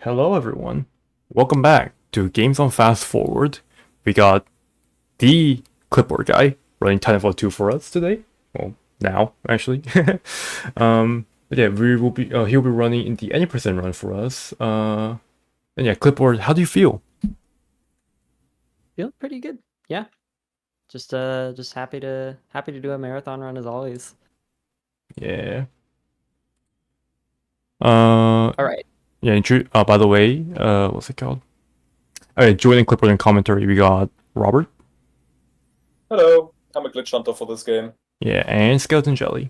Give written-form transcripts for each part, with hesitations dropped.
Hello everyone. Welcome back to Games on Fast Forward. We got the clipboard guy running Titanfall 2 for us today. Well, now actually. But yeah, we will be he'll be running in the 80% run for us. And yeah, clipboard, how do you feel? Feeling pretty good. Yeah. Just happy to do a marathon run as always. Yeah. All right. Yeah, by the way, what's it called? Okay, joining clipboard and commentary, we got Robert. Hello, I'm a glitch hunter for this game. Yeah, and Skeleton Jelly.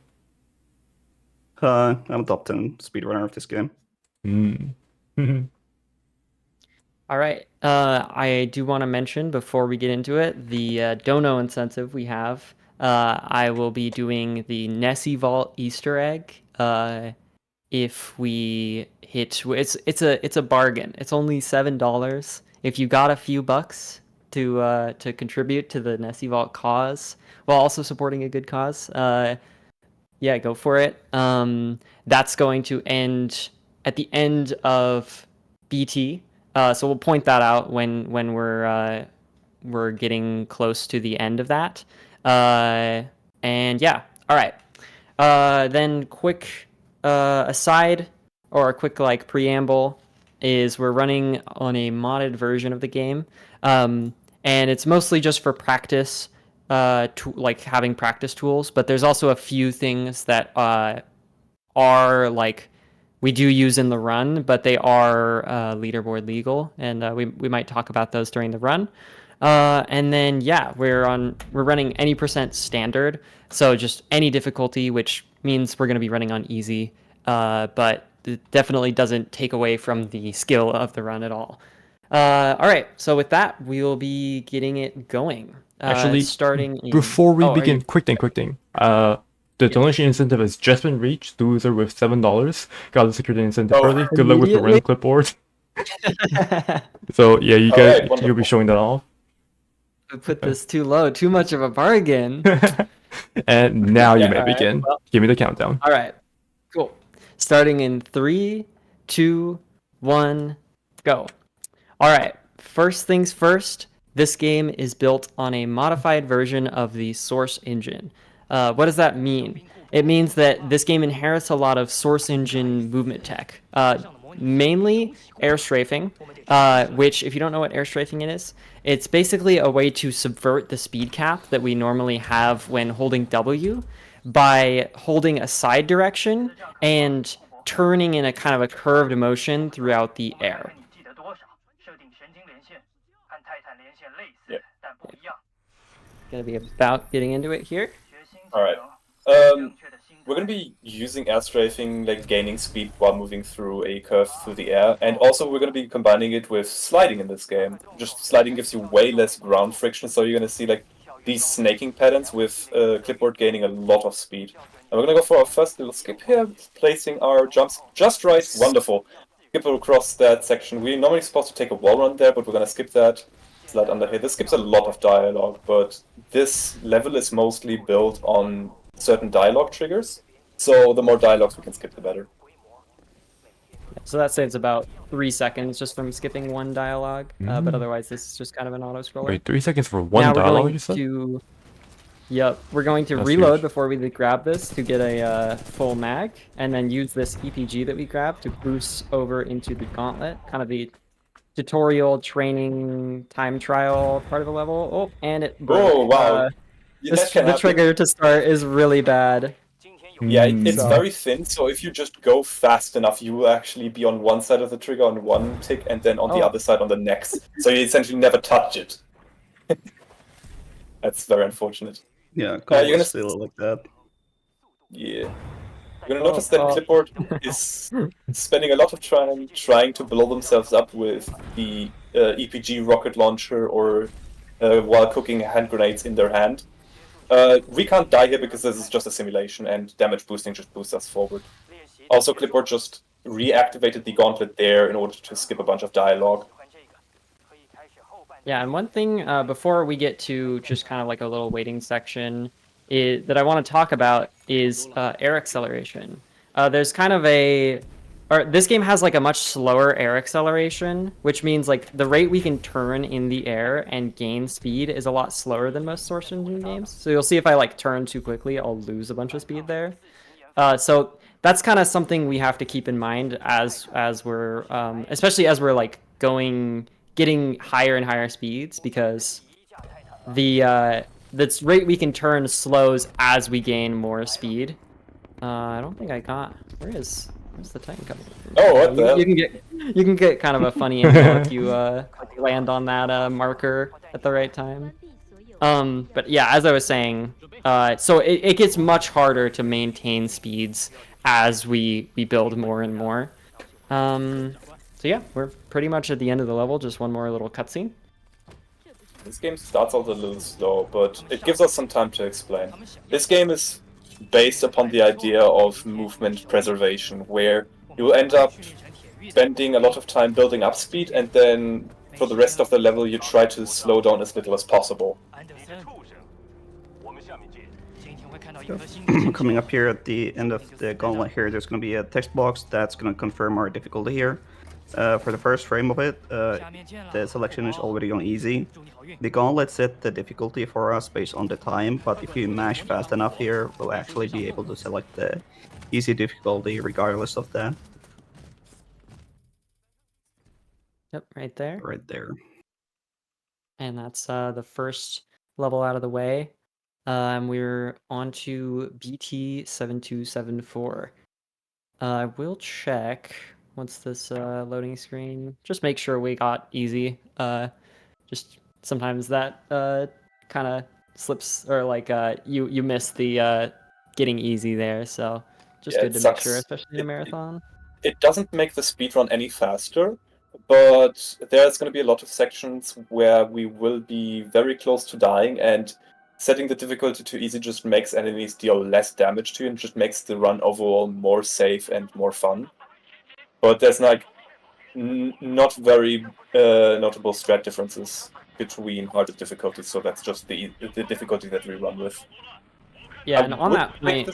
I'm a top 10 speedrunner of this game. Mm. All right. I do want to mention before we get into it the dono incentive we have. I will be doing the Nessie Vault Easter egg. If we hit, it's a bargain. It's only $7. If you got a few bucks to contribute to the Nessie Vault cause while also supporting a good cause, yeah, go for it. That's going to end at the end of BT. So we'll point that out when we're getting close to the end of that. And yeah, all right. Then quick aside or a quick like preamble is we're running on a modded version of the game, and it's mostly just for practice, like having practice tools. But there's also a few things that are like we do use in the run, but they are leaderboard legal, and we might talk about those during the run. And then yeah, we're running any percent standard, so just any difficulty, which means we're going to be running on easy, but it definitely doesn't take away from the skill of the run at all. All right, so with that, we will be getting it going. Actually, Starting before we begin, you... quick thing. The donation incentive has just been reached. Loser with $7 got the security incentive early. Good luck with the run clipboard. So yeah, you guys, you'll be showing that off. I put this too low, too much of a bargain. And now you may begin. Well, give me the countdown. All right, cool. Starting in 3, 2, 1, go. All right, first things first, this game is built on a modified version of the Source engine. What does that mean? It means that this game inherits a lot of Source engine movement tech, mainly air strafing, which, if you don't know what air strafing is, it's basically a way to subvert the speed cap that we normally have when holding W by holding a side direction and turning in a kind of a curved motion throughout the air. Yep. Gonna be about getting into it here. All right. We're gonna be using air strafing, like gaining speed while moving through a curve through the air, and also we're gonna be combining it with sliding in this game. Just sliding gives you way less ground friction, so you're gonna see like these snaking patterns with clipboard gaining a lot of speed. And we're gonna go for our first little skip here, placing our jumps just right. Wonderful. Skip across that section. We're normally supposed to take a wall run there, but we're gonna skip that. Slide under here. This skips a lot of dialogue, but this level is mostly built on certain dialogue triggers, so the more dialogues we can skip, the better. So that saves about 3 seconds just from skipping one dialogue, but otherwise this is just kind of an auto-scroller. Wait, 3 seconds for one dialogue, you said? Yep, we're going to reload before we grab this to get a full mag, and then use this EPG that we grabbed to boost over into the gauntlet, kind of the tutorial training time trial part of the level. Oh, and it broke. Oh, wow. The trigger to start is really bad. Yeah, it's very thin, so if you just go fast enough, you will actually be on one side of the trigger on one tick, and then on the other side on the next. So you essentially never touch it. That's very unfortunate. Yeah, you're gonna steal it like that. Yeah. You're gonna notice that Clipboard is spending a lot of time trying to blow themselves up with the EPG rocket launcher or while cooking hand grenades in their hand. We can't die here because this is just a simulation, and damage boosting just boosts us forward. Also, Clipboard just reactivated the gauntlet there in order to skip a bunch of dialogue. Yeah, and one thing before we get to just kind of like a little waiting section that I want to talk about is air acceleration. There's kind of a or this game has like a much slower air acceleration, which means like the rate we can turn in the air and gain speed is a lot slower than most Source Engine games. So you'll see if I like turn too quickly, I'll lose a bunch of speed there. So that's kind of something we have to keep in mind as we're especially as we're like getting higher and higher speeds, because the rate we can turn slows as we gain more speed. I don't think I got. Where's the Titan coming from? Oh, what the hell? You can get kind of a funny angle if you land on that marker at the right time. But yeah, as I was saying, so it gets much harder to maintain speeds as we build more and more. So yeah, we're pretty much at the end of the level. Just one more little cutscene. This game starts out a little slow, but it gives us some time to explain. This game is based upon the idea of movement preservation, where you'll end up spending a lot of time building up speed, and then for the rest of the level you try to slow down as little as possible. Coming up here at the end of the gauntlet here, there's going to be a text box that's going to confirm our difficulty here. For the first frame of it, the selection is already on easy. The gauntlet set the difficulty for us based on the time, but if you mash fast enough here, we'll actually be able to select the easy difficulty regardless of that. Yep, right there. Right there. And that's the first level out of the way. We're on to BT7274. I will check once this loading screen. Just make sure we got easy. Just sometimes that kind of slips, or like you miss the getting easy there. So just good to make sure, especially in a marathon. It doesn't make the speedrun any faster, but there's going to be a lot of sections where we will be very close to dying, and setting the difficulty to easy just makes enemies deal less damage to you and just makes the run overall more safe and more fun. But there's like not very notable strat differences between harder difficulties, so that's just the difficulty that we run with. Yeah, and on that point,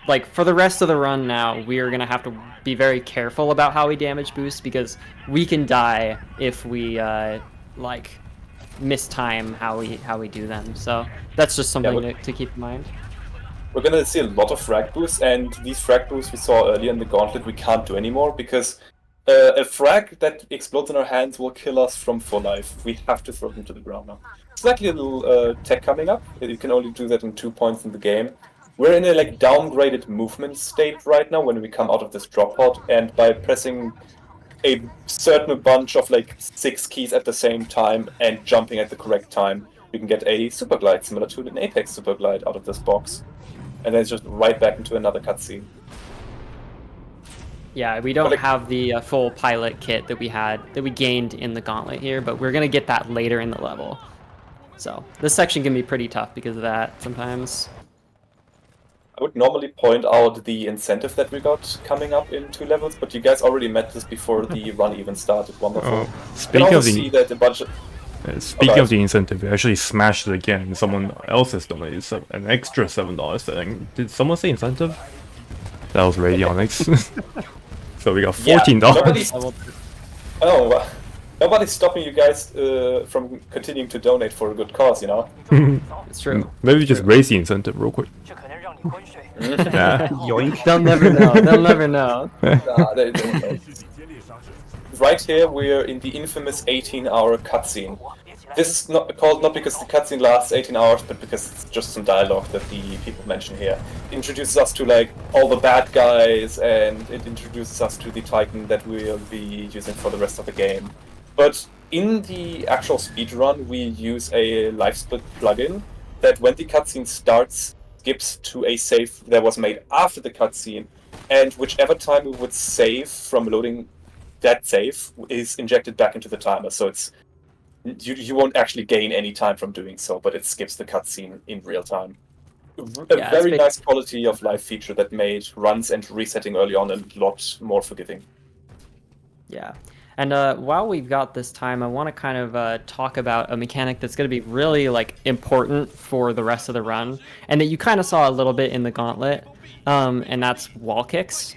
like for the rest of the run now, we are gonna have to be very careful about how we damage boost, because we can die if we like mistime how we do them. So that's just something to keep in mind. We're gonna see a lot of frag boosts, and these frag boosts we saw earlier in the gauntlet we can't do anymore, because a frag that explodes in our hands will kill us from full life. We have to throw them to the ground now. Slightly a little tech coming up. You can only do that in 2 points in the game. We're in a like downgraded movement state right now when we come out of this drop pod, and by pressing a certain bunch of like 6 keys at the same time and jumping at the correct time, you can get a super glide similar to an Apex super glide out of this box. And then it's just right back into another cutscene. Yeah, we don't have the full pilot kit that we gained in the gauntlet here, but we're gonna get that later in the level. So this section can be pretty tough because of that sometimes. I would normally point out the incentive that we got coming up in 2 levels, but you guys already met this before the run even started. Wonderful. Speaking of see that a bunch of... Speaking of the incentive, we actually smashed it again. Someone else has donated an extra $7 thing. Did someone say incentive? That was Radionics. So we got $14. Yeah, nobody's stopping you guys from continuing to donate for a good cause, you know? It's true. Maybe just raise the incentive real quick. Yoink. They'll never know. They'll never know. They don't know. Right here, we're in the infamous 18-hour cutscene. This is not called not because the cutscene lasts 18 hours, but because it's just some dialogue that the people mention here. It introduces us to like all the bad guys, and it introduces us to the Titan that we'll be using for the rest of the game. But in the actual speedrun, we use a life split plugin that when the cutscene starts, skips to a save that was made after the cutscene, and whichever time we would save from loading that save is injected back into the timer. So it's you won't actually gain any time from doing so, but it skips the cutscene in real time. A very nice quality of life feature that made runs and resetting early on a lot more forgiving. Yeah. And while we've got this time, I want to kind of talk about a mechanic that's going to be really like important for the rest of the run, and that you kind of saw a little bit in the gauntlet, and that's wall kicks.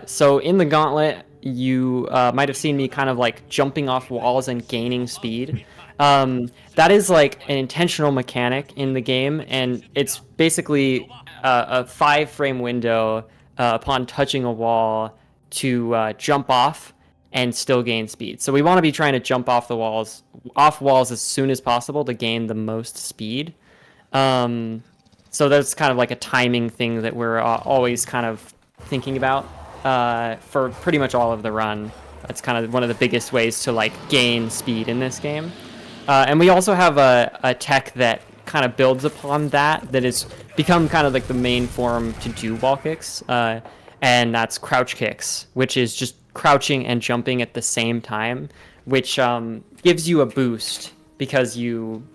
So in the gauntlet, you might have seen me kind of like jumping off walls and gaining speed. That is like an intentional mechanic in the game, and it's basically a 5-frame window upon touching a wall to jump off and still gain speed. So we want to be trying to jump off walls as soon as possible to gain the most speed. So that's kind of like a timing thing that we're always kind of thinking about for pretty much all of the run. That's kind of one of the biggest ways to like gain speed in this game. And we also have a tech that kind of builds upon that has become kind of like the main form to do wall kicks. And that's crouch kicks, which is just crouching and jumping at the same time, which gives you a boost because you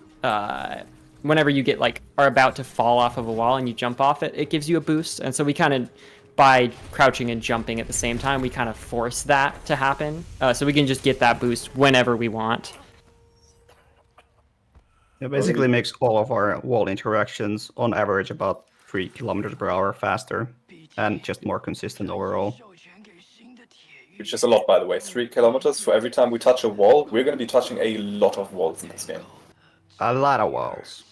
whenever you get like are about to fall off of a wall and you jump off it, it gives you a boost. And so we kind of, by crouching and jumping at the same time, we kind of force that to happen. So we can just get that boost whenever we want. It basically makes all of our wall interactions on average about 3 kilometers per hour faster and just more consistent overall. Which is a lot, by the way. 3 kilometers for every time we touch a wall. We're going to be touching a lot of walls in this game. A lot of walls.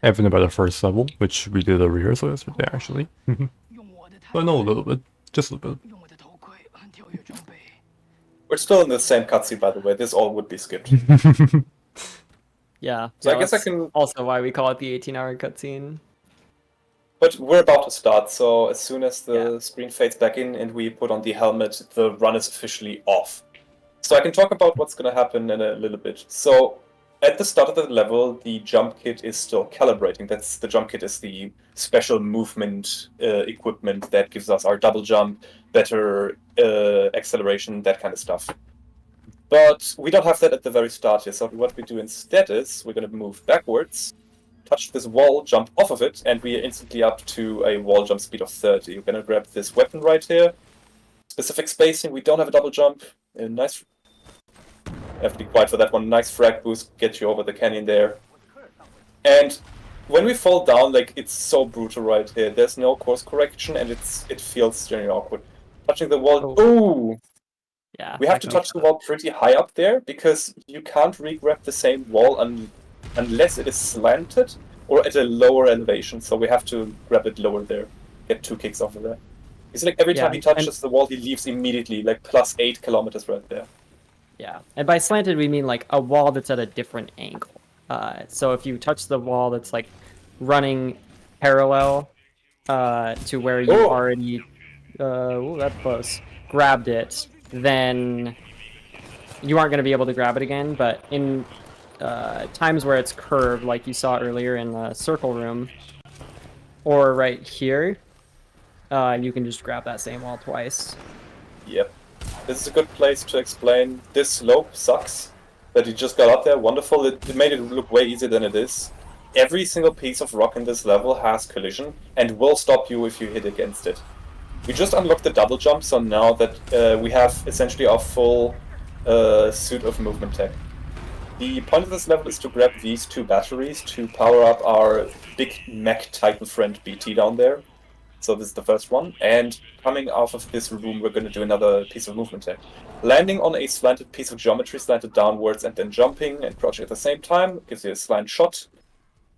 Even about the first level, which we did a rehearsal yesterday, actually. I know a little bit, just a little bit. We're still in the same cutscene, by the way. This all would be skipped. Yeah. So I guess I can... Also why we call it the 18-hour cutscene. But we're about to start, so as soon as the screen fades back in and we put on the helmet, the run is officially off. So I can talk about what's going to happen in a little bit. So at the start of the level, the jump kit is still calibrating. The jump kit is the special movement equipment that gives us our double jump, better acceleration, that kind of stuff. But we don't have that at the very start here, so what we do instead is we're going to move backwards, touch this wall, jump off of it, and we are instantly up to a wall jump speed of 30. We're going to grab this weapon right here. Specific spacing, we don't have a double jump. A nice... You have to be quiet for that one. Nice frag boost, get you over the canyon there. And when we fall down, like, it's so brutal right here. There's no course correction, and it feels very awkward. Touching the wall... Ooh! Yeah. We have to touch the wall pretty high up there, because you can't re-grab the same wall unless it is slanted or at a lower elevation, so we have to grab it lower there. Get 2 kicks off of there. It's like every time he touches the wall, he leaves immediately, like plus 8 kilometers right there. Yeah, and by slanted we mean like a wall that's at a different angle. So if you touch the wall that's like running parallel to where you already, that's close, grabbed it, then you aren't going to be able to grab it again. But in times where it's curved, like you saw earlier in the circle room, or right here, you can just grab that same wall twice. Yep. This is a good place to explain. This slope sucks. That he just got up there, wonderful. It made it look way easier than it is. Every single piece of rock in this level has collision and will stop you if you hit against it. We just unlocked the double jump, so now that we have essentially our full suit of movement tech. The point of this level is to grab these 2 batteries to power up our big mech titan friend BT down there. So this is the first one, and coming off of this room we're going to do another piece of movement tech. Landing on a slanted piece of geometry, slanted downwards, and then jumping and crouching at the same time gives you a slant shot.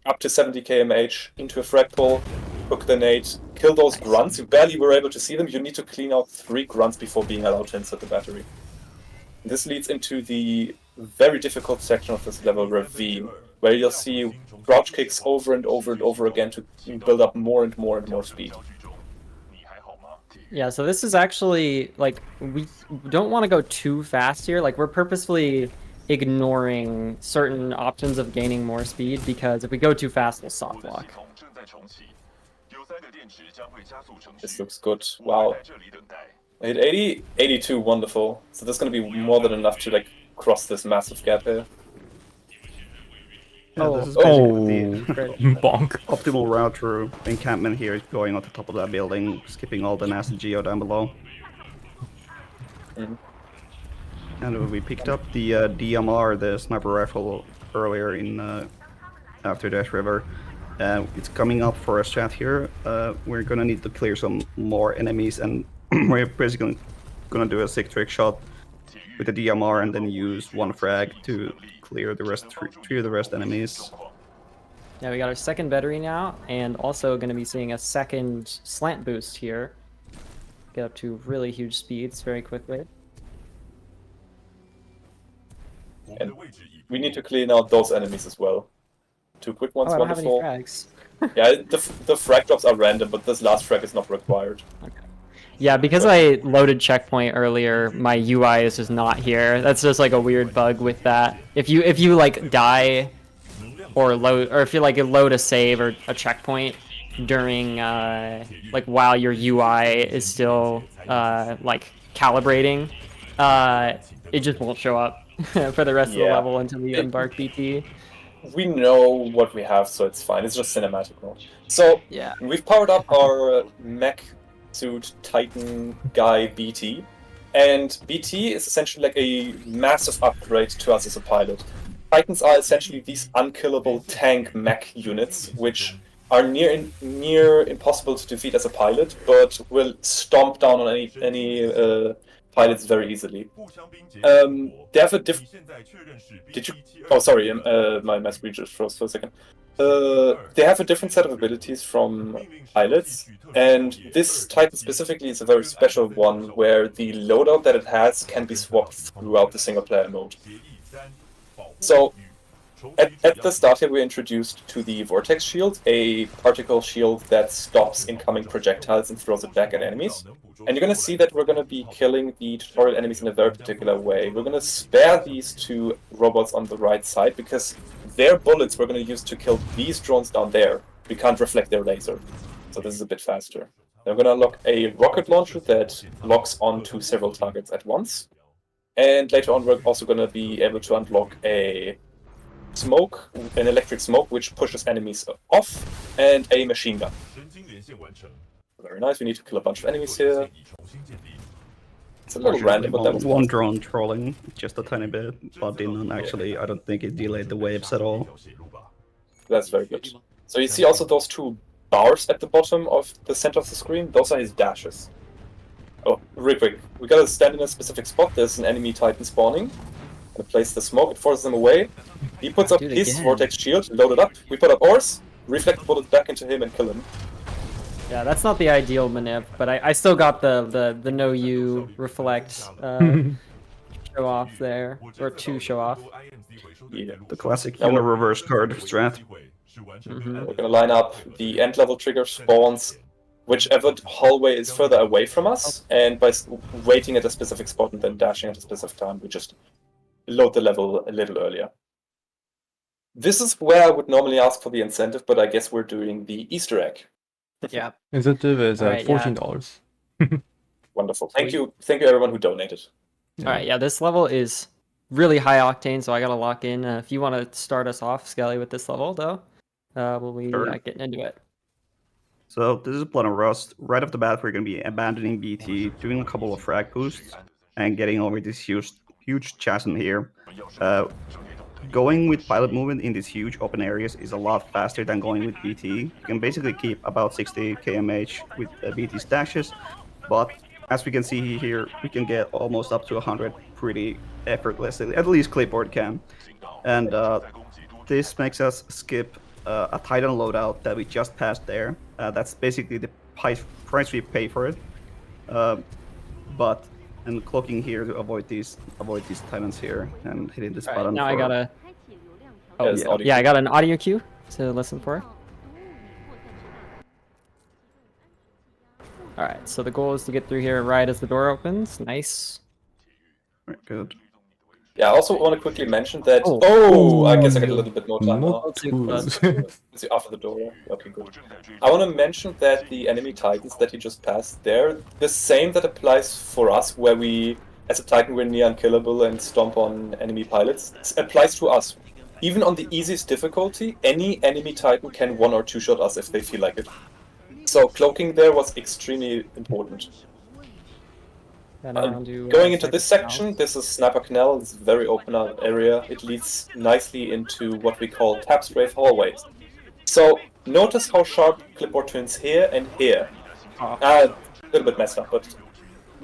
Up to 70 kmh, into a frag pull, hook the nade, kill those grunts. You barely were able to see them. You need to clean out 3 grunts before being allowed to insert the battery. This leads into the very difficult section of this level, Ravine, where you'll see crouch kicks over and over and over again to build up more and more and more speed. Yeah, so this is actually, like, we don't want to go too fast here. Like, we're purposefully ignoring certain options of gaining more speed, because if we go too fast, we'll soft lock. This looks good. Wow. I hit 80, 82, wonderful. So that's going to be more than enough to, like, cross this massive gap here. Yeah, this is basically the bonk. optimal route through encampment here is going on the top of that building, skipping all the nasty geo down below. And we picked up the DMR, the sniper rifle, earlier in after Dash River. It's coming up for a strat here. We're gonna need to clear some more enemies and we're basically gonna do a sick trick shot with the DMR and then use one frag to clear the rest, three of the rest enemies. Yeah, we got our second battery now, and also going to be seeing a second slant boost here. Get up to really huge speeds very quickly. And we need to clean out those enemies as well. 2 quick ones, Oh, I don't have any wonderful. frags. Yeah, the frag drops are random, but this last frag is not required. Yeah, because I loaded checkpoint earlier, my UI is just not here. That's just like a weird bug with that. If you like die or load, or if you like load a save or a checkpoint during like while your UI is still like calibrating, it just won't show up for the rest of the Yeah. level until you embark BT. We know what we have, so it's fine. It's just cinematic mode. So Yeah. we've powered up our mech suit Titan guy BT, and BT is essentially like a massive upgrade to us as a pilot. Titans are essentially these unkillable tank mech units, which are near impossible to defeat as a pilot, but will stomp down on any pilots very easily. They have a Did you? Oh, sorry. My screen just froze for a second. They have a different set of abilities from pilots, and this Titan specifically is a very special one where the loadout that it has can be swapped throughout the single-player mode. So, at the start here, we're introduced to the Vortex Shield, a particle shield that stops incoming projectiles and throws it back at enemies. And you're going to see that we're going to be killing the tutorial enemies in a very particular way. We're going to spare these 2 robots on the right side, because their bullets we're going to use to kill these drones down there. We can't reflect their laser, so this is a bit faster. Then we're going to unlock a rocket launcher that locks onto several targets at once. And later on, we're also going to be able to unlock an electric smoke, which pushes enemies off, and a machine gun. Very nice. We need to kill a bunch of enemies here. It's a little random, but that was one drone trolling just a tiny bit, but didn't actually. I don't think it delayed the waves at all. That's very good. So you see also those 2 bars at the bottom of the center of the screen. Those are his dashes. Oh, real quick. We gotta stand in a specific spot. There's an enemy Titan spawning. Gonna place the smoke. It forces him away. He puts up his Vortex Shield, load it up. We put up ours, reflect the bullets back into him, and kill him. Yeah, that's not the ideal manip, but I still got the no you reflect show off there, or 2 show off. Yeah. The classic reverse card strat. We're gonna line up the end level trigger spawns whichever hallway is further away from us, and by waiting at a specific spot and then dashing at a specific time, we just load the level a little earlier. This is where I would normally ask for the incentive, but I guess we're doing the Easter egg. Yeah. Incentive is Alright, $14. Wonderful. Thank you everyone who donated. All right, yeah, this level is really high octane, so I gotta lock in. If you want to start us off, Skelly, with this level, though, we'll be getting into it. So this is Blood and Rust. Right off the bat, we're going to be abandoning BT, doing a couple of frag boosts, and getting over this huge chasm here. Going with pilot movement in these huge open areas is a lot faster than going with BT. You can basically keep about 60 kmh with BT's dashes, but as we can see here, we can get almost up to 100 pretty effortlessly, at least Clipboard can. And this makes us skip a Titan loadout that we just passed there. That's basically the price we pay for it. And cloaking here to avoid these Titans here and hitting this button. Now I gotta. Oh yeah, I got an audio cue to listen for. All right, so the goal is to get through here right as the door opens. Nice. Very good. Yeah, I also want to quickly mention that. I guess I get a little bit more time now. After the door. Okay, good. I want to mention that the enemy Titans that you just passed there, the same that applies for us, where we, as a Titan, we're near unkillable and stomp on enemy pilots. It applies to us. Even on the easiest difficulty, any enemy Titan can 1 or 2 shot us if they feel like it. So cloaking there was extremely important. Going into this section, this is Sniper Canal. It's a very open area. It leads nicely into what we call tap strafe hallways. So notice how sharp clipboard turns here and here. A little bit messed up, but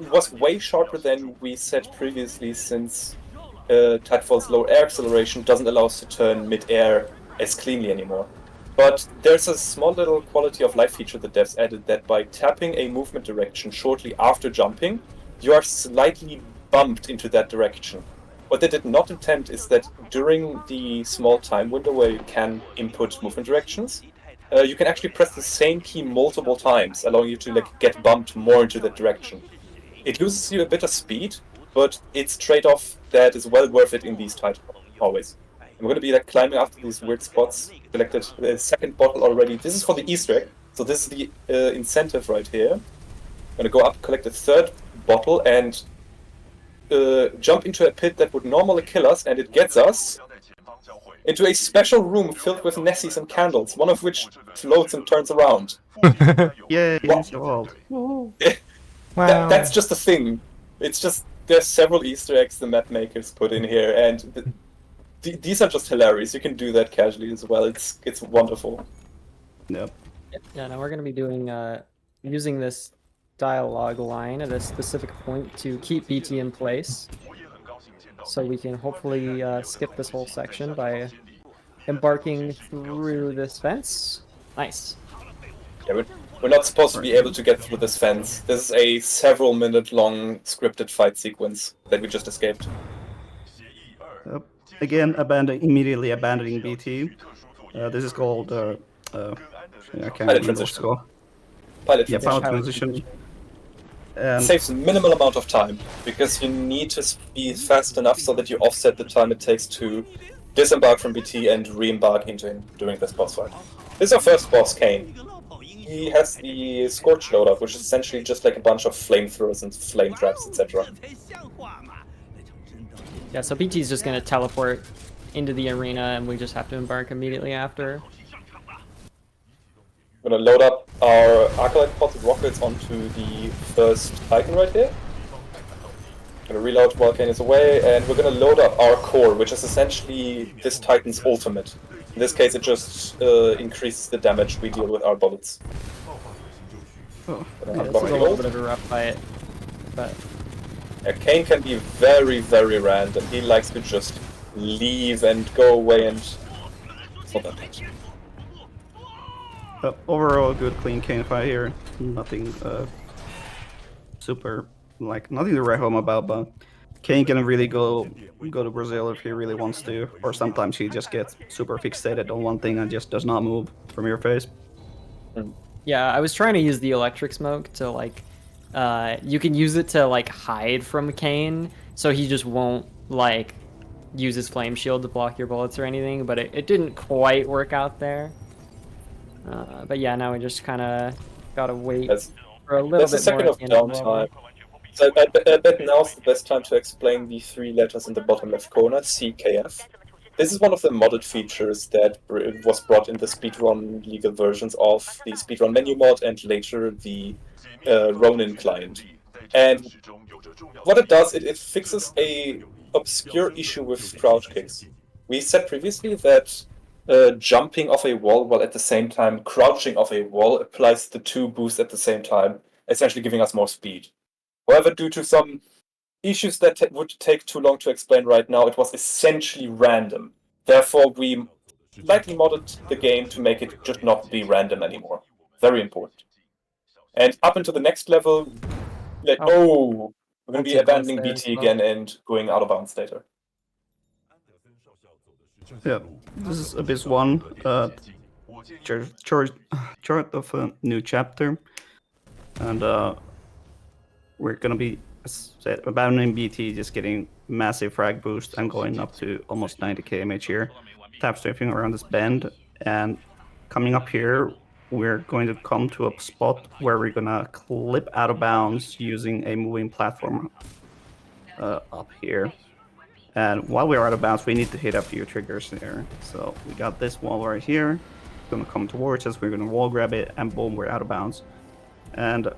was way sharper than we said previously, since Titanfall's low air acceleration doesn't allow us to turn mid-air as cleanly anymore. But there's a small little quality of life feature the devs added, that by tapping a movement direction shortly after jumping, you are slightly bumped into that direction. What they did not intend is that during the small time window where you can input movement directions, you can actually press the same key multiple times, allowing you to get bumped more into that direction. It loses you a bit of speed, but it's trade-off that is well worth it in these titles, always. And we're going to be climbing after these weird spots. Collected the second bottle already. This is for the Easter egg, so this is the incentive right here. I'm going to go up, collect a third bottle, and jump into a pit that would normally kill us, and it gets us into a special room filled with Nessies and candles, one of which floats and turns around. Yay, What? it's evolved. That's just a thing. It's just, there's several Easter eggs the map makers put in here, and these are just hilarious. You can do that casually as well. It's wonderful. Yep. Yeah, now we're going to be doing using this dialogue line at a specific point to keep BT in place. So we can hopefully skip this whole section by embarking through this fence. Nice. Yeah, we're not supposed to be able to get through this fence. This is a several minute long scripted fight sequence that we just escaped. Yep. Again, immediately abandoning BT. This is called I can't remember what it's called. Pilot Yeah, transition. pilot transition. And Saves minimal amount of time, because you need to be fast enough so that you offset the time it takes to disembark from BT and re-embark into him during this boss fight. This is our first boss, Kane. He has the Scorch loadout, which is essentially just like a bunch of flamethrowers and flame traps, etc. Yeah, so BT's just going to teleport into the arena and we just have to embark immediately after. We're gonna load up our Arclight pods and rockets onto the first Titan right here. Gonna reload while Kane is away, and we're gonna load up our core, which is essentially this Titan's ultimate. In this case, it just increases the damage we deal with our bullets. oh, Yeah, this is a little bit of a rough fight, but Yeah, Kane can be very, very random. He likes to just leave and go away, and it's not that much. overall, good clean Kane fight here. Nothing super, nothing to write home about, but Kane can really go to Brazil if he really wants to, or sometimes he just gets super fixated on one thing and just does not move from your face. yeah, I was trying to use the electric smoke to you can use it to hide from Kane, so he just won't use his flame shield to block your bullets or anything, but it didn't quite work out there. But yeah, now we just kind of gotta wait for a little There's bit a second more of downtime. So I bet now's the best time to explain the three letters in the bottom left corner, CKF. This is one of the modded features that was brought in the speedrun legal versions of the speedrun menu mod and later the Ronin client. And what it does, it fixes a obscure issue with crouch kicks. We said previously that jumping off a wall while at the same time crouching off a wall applies the two boosts at the same time, essentially giving us more speed. However, due to some issues that would take too long to explain right now, it was essentially random. Therefore, we lightly modded the game to make it just not be random anymore. Very important. And up into the next level, we're going to be abandoning BT again and going out of bounds later. Yeah, this is Abyss 1, chart of a new chapter, and we're gonna be, as I said, abandoning BT, just getting massive frag boost and going up to almost 90 kmh here, tap strafing around this bend, and coming up here, we're going to come to a spot where we're gonna clip out of bounds using a moving platform up here. And while we're out of bounds, we need to hit a few triggers there. So we got this wall right here. It's gonna come towards us. We're gonna wall grab it, and boom, we're out of bounds. And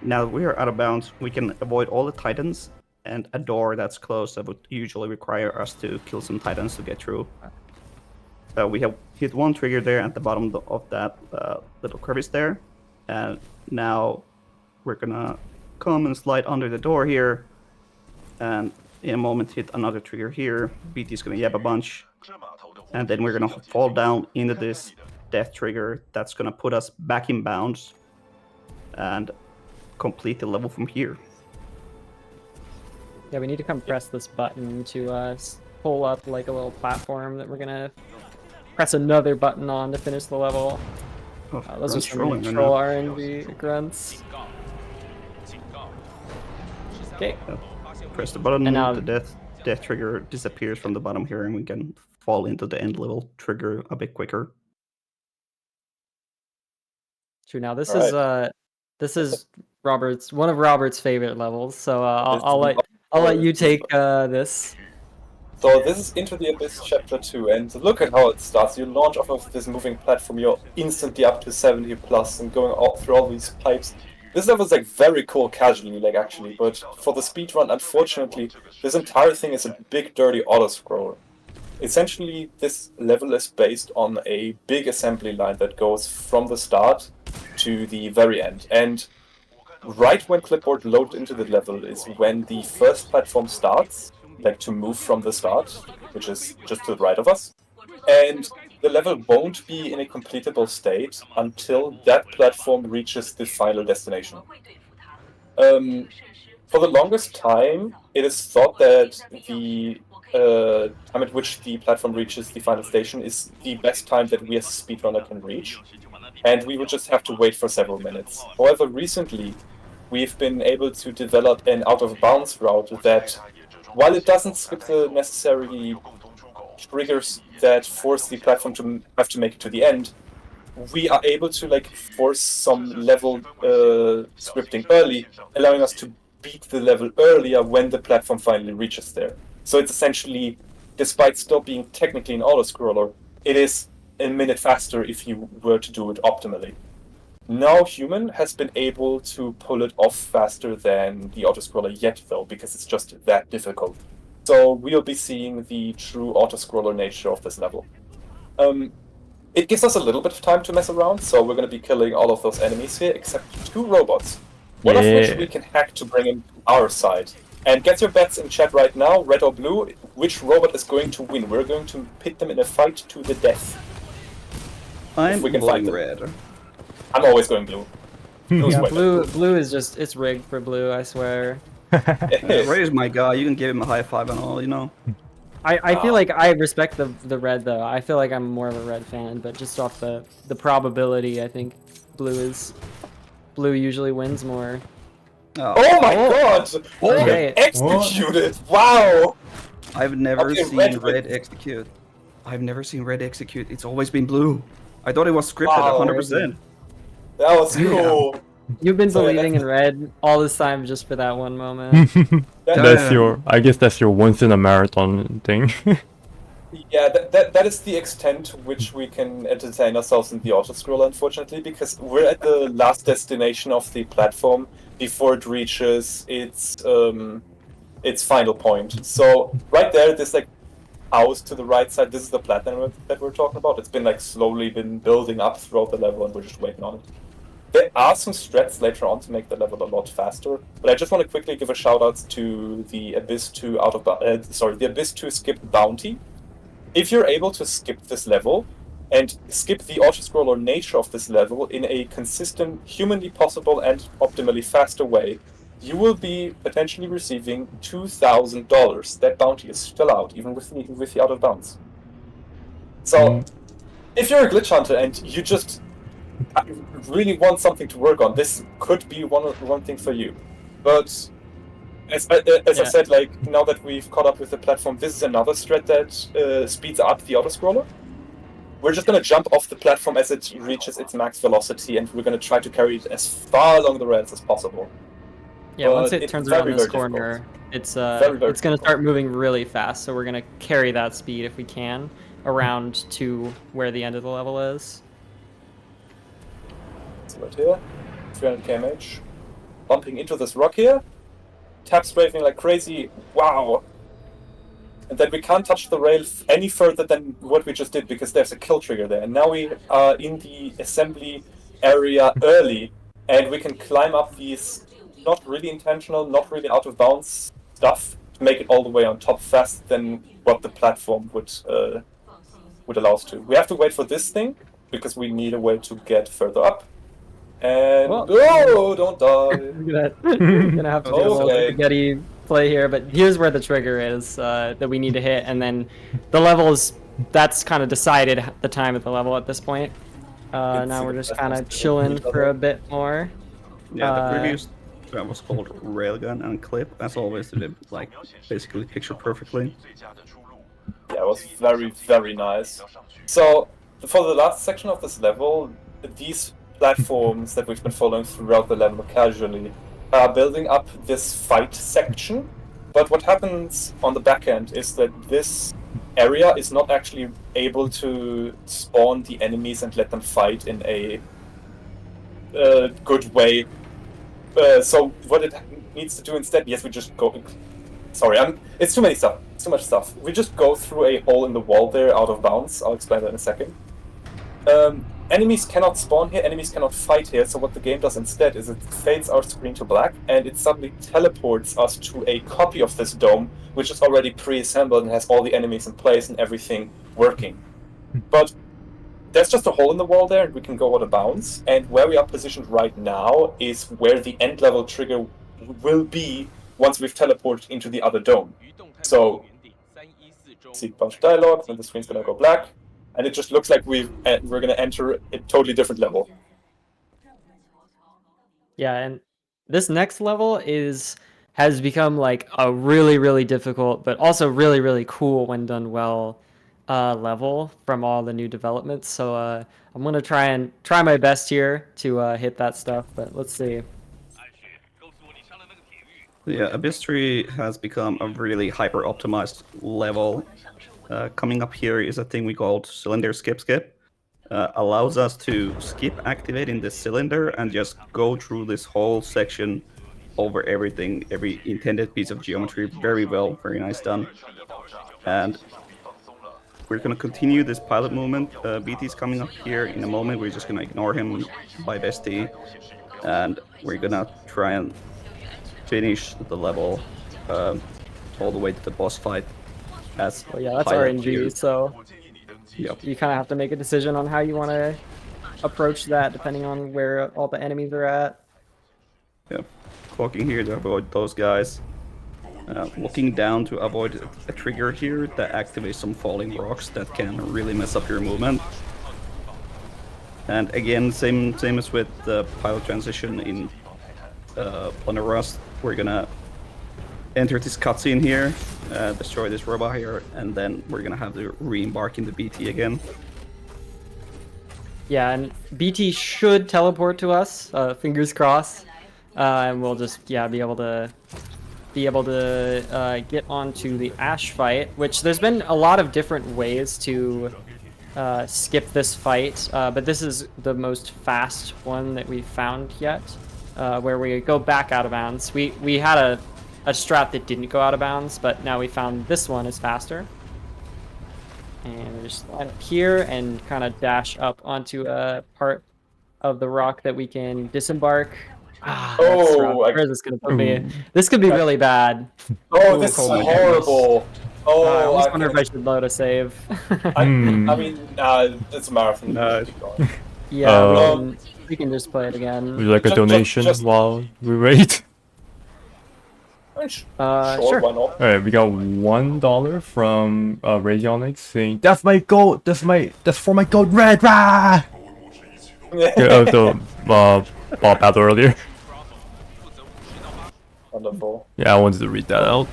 now that we are out of bounds, we can avoid all the Titans and a door that's closed that would usually require us to kill some Titans to get through. We have hit one trigger there at the bottom of that little crevice there, and now we're gonna come and slide under the door here, and in a moment hit another trigger here. BT's gonna yab a bunch, and then we're gonna fall down into this death trigger that's gonna put us back in bounds and complete the level from here. Yeah, we need to come press this button to pull up like a little platform that we're gonna press another button on to finish the level. Oh, Those are Grunts some trolling right troll now. RNG grunts. Okay. Press the button, And now- the death trigger disappears from the bottom here, and we can fall into the end level trigger a bit quicker. True. Now this Alright. is Robert's one of Robert's favorite levels. So This I'll is let you take this. So this is Into the Abyss Chapter 2, and look at how it starts. You launch off of this moving platform, you're instantly up to 70 plus and going all through all these pipes. This level is like very cool casually, like actually, but for the speedrun, unfortunately, this entire thing is a big dirty auto-scroll. Essentially, this level is based on a big assembly line that goes from the start to the very end. And right when Clipboard loads into the level is when the first platform starts, like to move from the start, which is just to the right of us. And the level won't be in a completable state until that platform reaches the final destination. For the longest time, it is thought that the time at which the platform reaches the final station is the best time that we as a speedrunner can reach, and we would just have to wait for several minutes. However, recently, we've been able to develop an out-of-bounds route that, while it doesn't skip the necessary triggers that force the platform to have to make it to the end, we are able to like force some level scripting early, allowing us to beat the level earlier when the platform finally reaches there. So it's essentially, despite still being technically an auto-scroller, it is a minute faster if you were to do it optimally. No human has been able to pull it off faster than the auto-scroller yet, though, because it's just that difficult. So we'll be seeing the true auto-scroller nature of this level. It gives us a little bit of time to mess around, so we're going to be killing all of those enemies here, except 2 robots. One of which we can hack to bring in our side. And get your bets in chat right now, red or blue, which robot is going to win. We're going to pit them in a fight to the death. I'm we can fight voting them. red. I'm always going blue. Yeah, blue is just, it's rigged for blue, I swear. Red is my guy. You can give him a high five and all, you know. I feel like I respect the red though. I feel like I'm more of a red fan, but just off the probability, I think blue usually wins more. Oh my god! Okay. Executed! Wow! I've never Okay, seen red execute. I've never seen red execute. It's always been blue. I thought it was scripted Wow. 100%. That was cool! You've been Sorry, believing in that's- red all this time just for that one moment. That's your, I guess that's your once in a marathon thing. Yeah, that is the extent to which we can entertain ourselves in the auto-scroller, unfortunately, because we're at the last destination of the platform before it reaches its final point. So right there, this like house to the right side, this is the platform that we're talking about. It's been like slowly been building up throughout the level, and we're just waiting on it. There are some strats later on to make the level a lot faster, but I just want to quickly give a shout out to the Abyss 2 the Abyss 2 skip bounty. If you're able to skip this level and skip the auto-scroller nature of this level in a consistent, humanly possible and optimally faster way, you will be potentially receiving $2,000. That bounty is still out, even with the out of bounds. So, if you're a glitch hunter and you just really want something to work on, this could be one thing for you. But as I said, like now that we've caught up with the platform, this is another strat that speeds up the auto-scroller. We're just going to jump off the platform as it reaches its max velocity, and we're going to try to carry it as far along the rails as possible. Yeah, once But it turns very, around this very corner, difficult. it's going to start moving really fast. So we're going to carry that speed if we can around to where the end of the level is. So right here, 300 kmh, bumping into this rock here, tap strafing like crazy. Wow! And then we can't touch the rail any further than what we just did because there's a kill trigger there. And now we are in the assembly area early, and we can climb up these not really intentional, not really out of bounds stuff to make it all the way on top faster than what the platform would allow us to. We have to wait for this thing because we need a way to get further up. And Well, don't die. We're gonna have to do a little Okay. spaghetti play here, but here's where the trigger is that we need to hit, and then the level is that's kind of decided the time of the level at this point. Now we're just kind of chilling for a bit more. Yeah, the previous that was called Railgun and Clip. As always, they did like basically picture perfectly. Yeah, it was very, very nice. So, for the last section of this level, these platforms that we've been following throughout the level casually are building up this fight section. But what happens on the back end is that this area is not actually able to spawn the enemies and let them fight in a good way. So what it needs to do instead, yes, we just go... Sorry, it's too many stuff. It's too much stuff. We just go through a hole in the wall there, out of bounds. I'll explain that in a second. Enemies cannot spawn here, enemies cannot fight here, so what the game does instead is it fades our screen to black, and it suddenly teleports us to a copy of this dome, which is already pre-assembled and has all the enemies in place and everything working. But there's just a hole in the wall there, and we can go out of bounds, and where we are positioned right now is where the end-level trigger will be once we've teleported into the other dome. So, see a bunch of dialogue, then the screen's gonna go black, and it just looks like we're gonna enter a totally different level. Yeah, and this next level has become like a really, really difficult, but also really, really cool when done well level from all the new developments. So I'm gonna try my best here to hit that stuff, but let's see. Yeah, Abyss 3 has become a really hyper-optimized level. Coming up here is a thing we called cylinder skip. Allows us to skip activating the cylinder and just go through this whole section over everything, every intended piece of geometry very well, very nice done. And we're going to continue this pilot movement. BT's coming up here in a moment. We're just going to ignore him by bestie, and we're going to try and finish the level all the way to the boss fight. As yeah, that's pilot RNG, here. so Yep. you kind of have to make a decision on how you want to approach that depending on where all the enemies are at. Yep. Clocking here to avoid those guys. Looking down to avoid a trigger here that activates some falling rocks that can really mess up your movement. And again, same as with the pilot transition in Plunder Rust, we're gonna enter this cutscene here, destroy this robot here, and then we're gonna have to re-embark into BT again. Yeah, and BT should teleport to us, fingers crossed, and we'll just be able to get onto the Ash fight, which there's been a lot of different ways to skip this fight, but this is the most fast one that we've found yet, where we go back out of bounds. We had a strat that didn't go out of bounds, but now we found this one is faster. And we just slide up here and kind of dash up onto a part of the rock that we can disembark. Where is this going to put me? This could be really bad. Oh, this is horrible. Oh, I almost wonder if I should load a save. I mean, it's a marathon. Yeah, we can just play it again. Would you like a donation while we wait? Sure. Sure. Why not? Alright, we got $1 from Radionics saying, "That's my gold. That's for my gold red." Rah! The Bob battle earlier. Wonderful. Yeah, I wanted to read that out.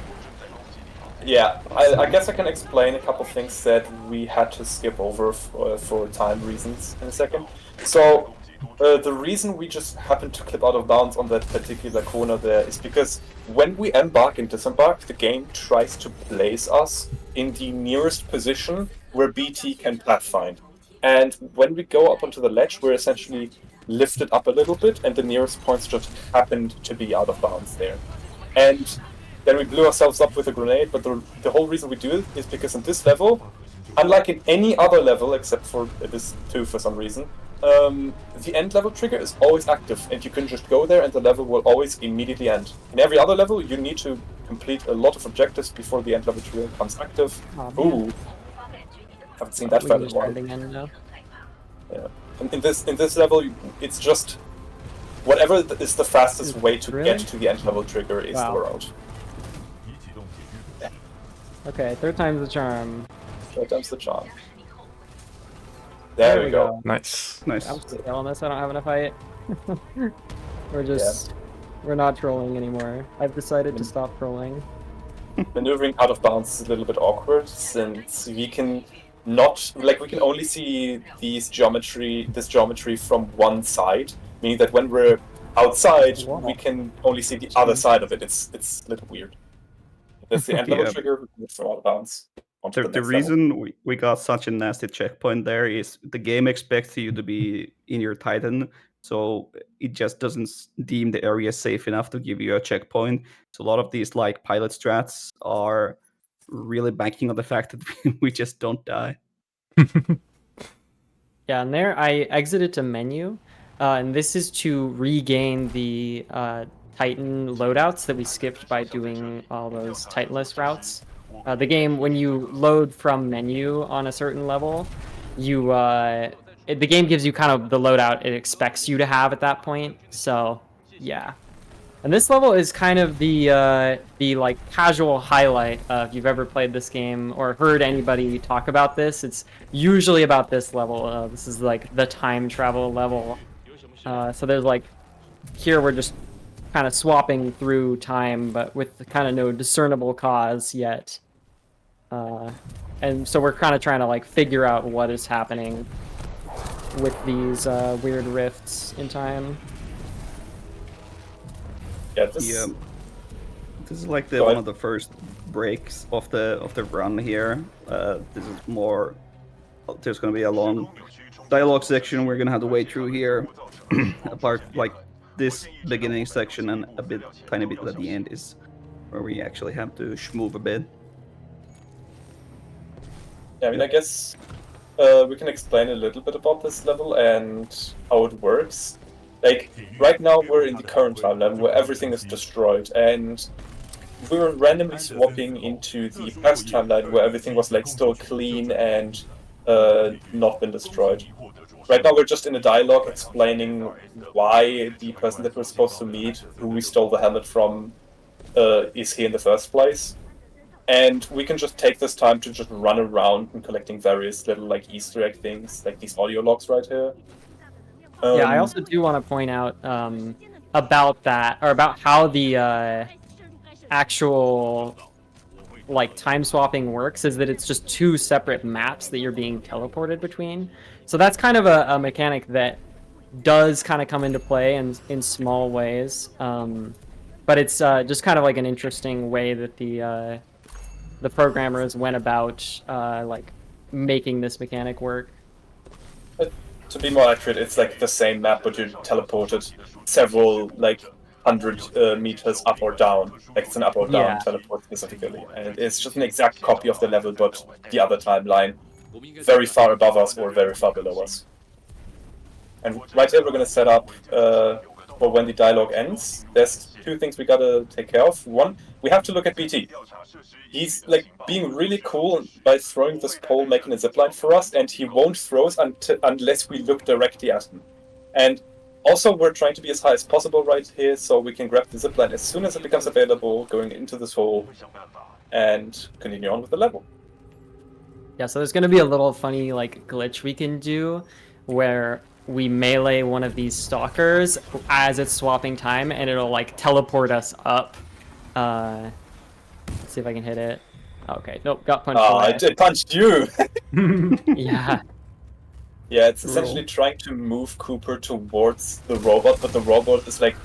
Yeah, I guess I can explain a couple things that we had to skip over for time reasons in a second. So, the reason we just happened to clip out of bounds on that particular corner there is because when we embark and disembark, the game tries to place us in the nearest position where BT can pathfind. And when we go up onto the ledge, we're essentially lifted up a little bit, and the nearest points just happened to be out of bounds there. And then we blew ourselves up with a grenade, but the whole reason we do it is because in this level, unlike in any other level except for this 2 for some reason, the end level trigger is always active, and you can just go there and the level will always immediately end. In every other level, you need to complete a lot of objectives before the end level trigger becomes active. Ooh, haven't seen that fight in a while. Yeah. In this level, it's just whatever is the fastest way to get to the end level trigger is the route. Okay, third time's the charm. Third time's the charm. There we go. Nice. Nice. I'm still on this. I don't have enough fight. We're not trolling anymore. I've decided to stop trolling. Maneuvering out of bounds is a little bit awkward since we can we can only see this geometry from one side, meaning that when we're outside, we can only see the other side of it. It's a little weird. That's the end level trigger from out of bounds. The reason we got such a nasty checkpoint there is the game expects you to be in your Titan, so it just doesn't deem the area safe enough to give you a checkpoint. So a lot of these like pilot strats are really banking on the fact that we just don't die. Yeah, and there I exited to menu, and this is to regain the Titan loadouts that we skipped by doing all those Titanless routes. The game, when you load from menu on a certain level, the game gives you kind of the loadout it expects you to have at that point. So, yeah. And this level is kind of the like casual highlight if you've ever played this game or heard anybody talk about this. It's usually about this level. This is like the time travel level. So there's like, here we're just kind of swapping through time, but with kind of no discernible cause yet. And so we're kind of trying to like figure out what is happening with these weird rifts in time. Yeah, this is like one of the first breaks of the run here. This is more. There's going to be a long dialogue section we're going to have to wait through here. Apart like this beginning section and tiny bit at the end is where we actually have to schmoove a bit. Yeah, I mean, I guess we can explain a little bit about this level and how it works. Like, right now we're in the current timeline where everything is destroyed, and we're randomly swapping into the past timeline where everything was like still clean and not been destroyed. Right now we're just in a dialogue explaining why the person that we're supposed to meet, who we stole the helmet from, is here in the first place. And we can just take this time to just run around and collecting various little like Easter egg things, like these audio logs right here. Yeah, I also do want to point out about that, or about how the actual like time swapping works, is that it's just two separate maps that you're being teleported between. So that's kind of a mechanic that does kind of come into play in small ways, but it's just kind of like an interesting way that the programmers went about like making this mechanic work. To be more accurate, it's like the same map, but you're teleported several like 100 meters up or down. Like it's an up or down teleport specifically, and it's just an exact copy of the level, but the other timeline, very far above us or very far below us. And right here we're gonna set up for when the dialogue ends. There's two things we gotta take care of. One, we have to look at BT. He's like being really cool by throwing this pole, making a zipline for us, and he won't throw us unless we look directly at him. And also, we're trying to be as high as possible right here, so we can grab the zipline as soon as it becomes available, going into this hole, and continue on with the level. Yeah, so there's going to be a little funny like glitch we can do, where we melee one of these stalkers as it's swapping time, and it'll like teleport us up. Let's see if I can hit it. Okay, nope, got punched. Oh, I did punched you! Yeah. Yeah, it's essentially trying to move Cooper towards the robot, but the robot is like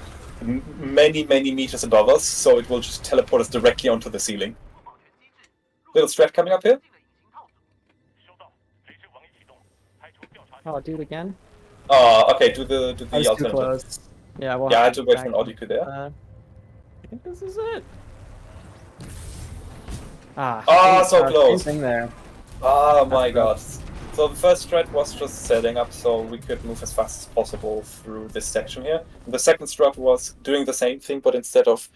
many, many meters above us, so it will just teleport us directly onto the ceiling. Little strat coming up here. Oh, do it again? Oh, okay, do the alternative. Too close. Yeah, well, I had to wait for an audio cue there. I think this is it. So close. Same thing there. Oh my god. So the first strat was just setting up so we could move as fast as possible through this section here. And the second strat was doing the same thing, but instead of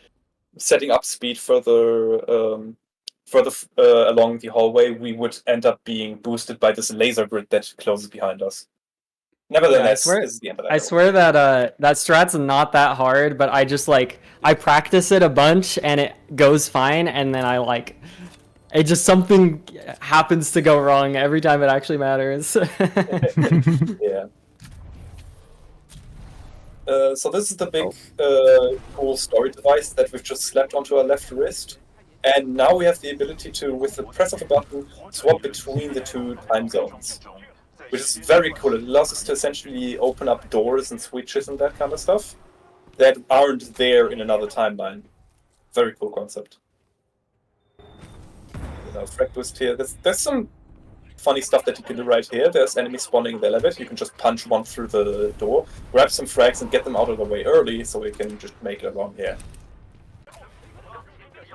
setting up speed further along the hallway, we would end up being boosted by this laser grid that closes behind us. Nevertheless, Yeah, this is the end of that. I swear that that strat's not that hard, but I just like I practice it a bunch and it goes fine, and then I like it just something happens to go wrong every time it actually matters. Yeah. So this is the big cool story device that we've just slapped onto our left wrist. And now we have the ability to, with the press of a button, swap between the two time zones. Which is very cool. It allows us to essentially open up doors and switches and that kind of stuff that aren't there in another timeline. Very cool concept. Frag boost here. There's some funny stuff that you can do right here. There's enemies spawning in the elevator. You can just punch one through the door, grab some frags and get them out of the way early so we can just make it along here.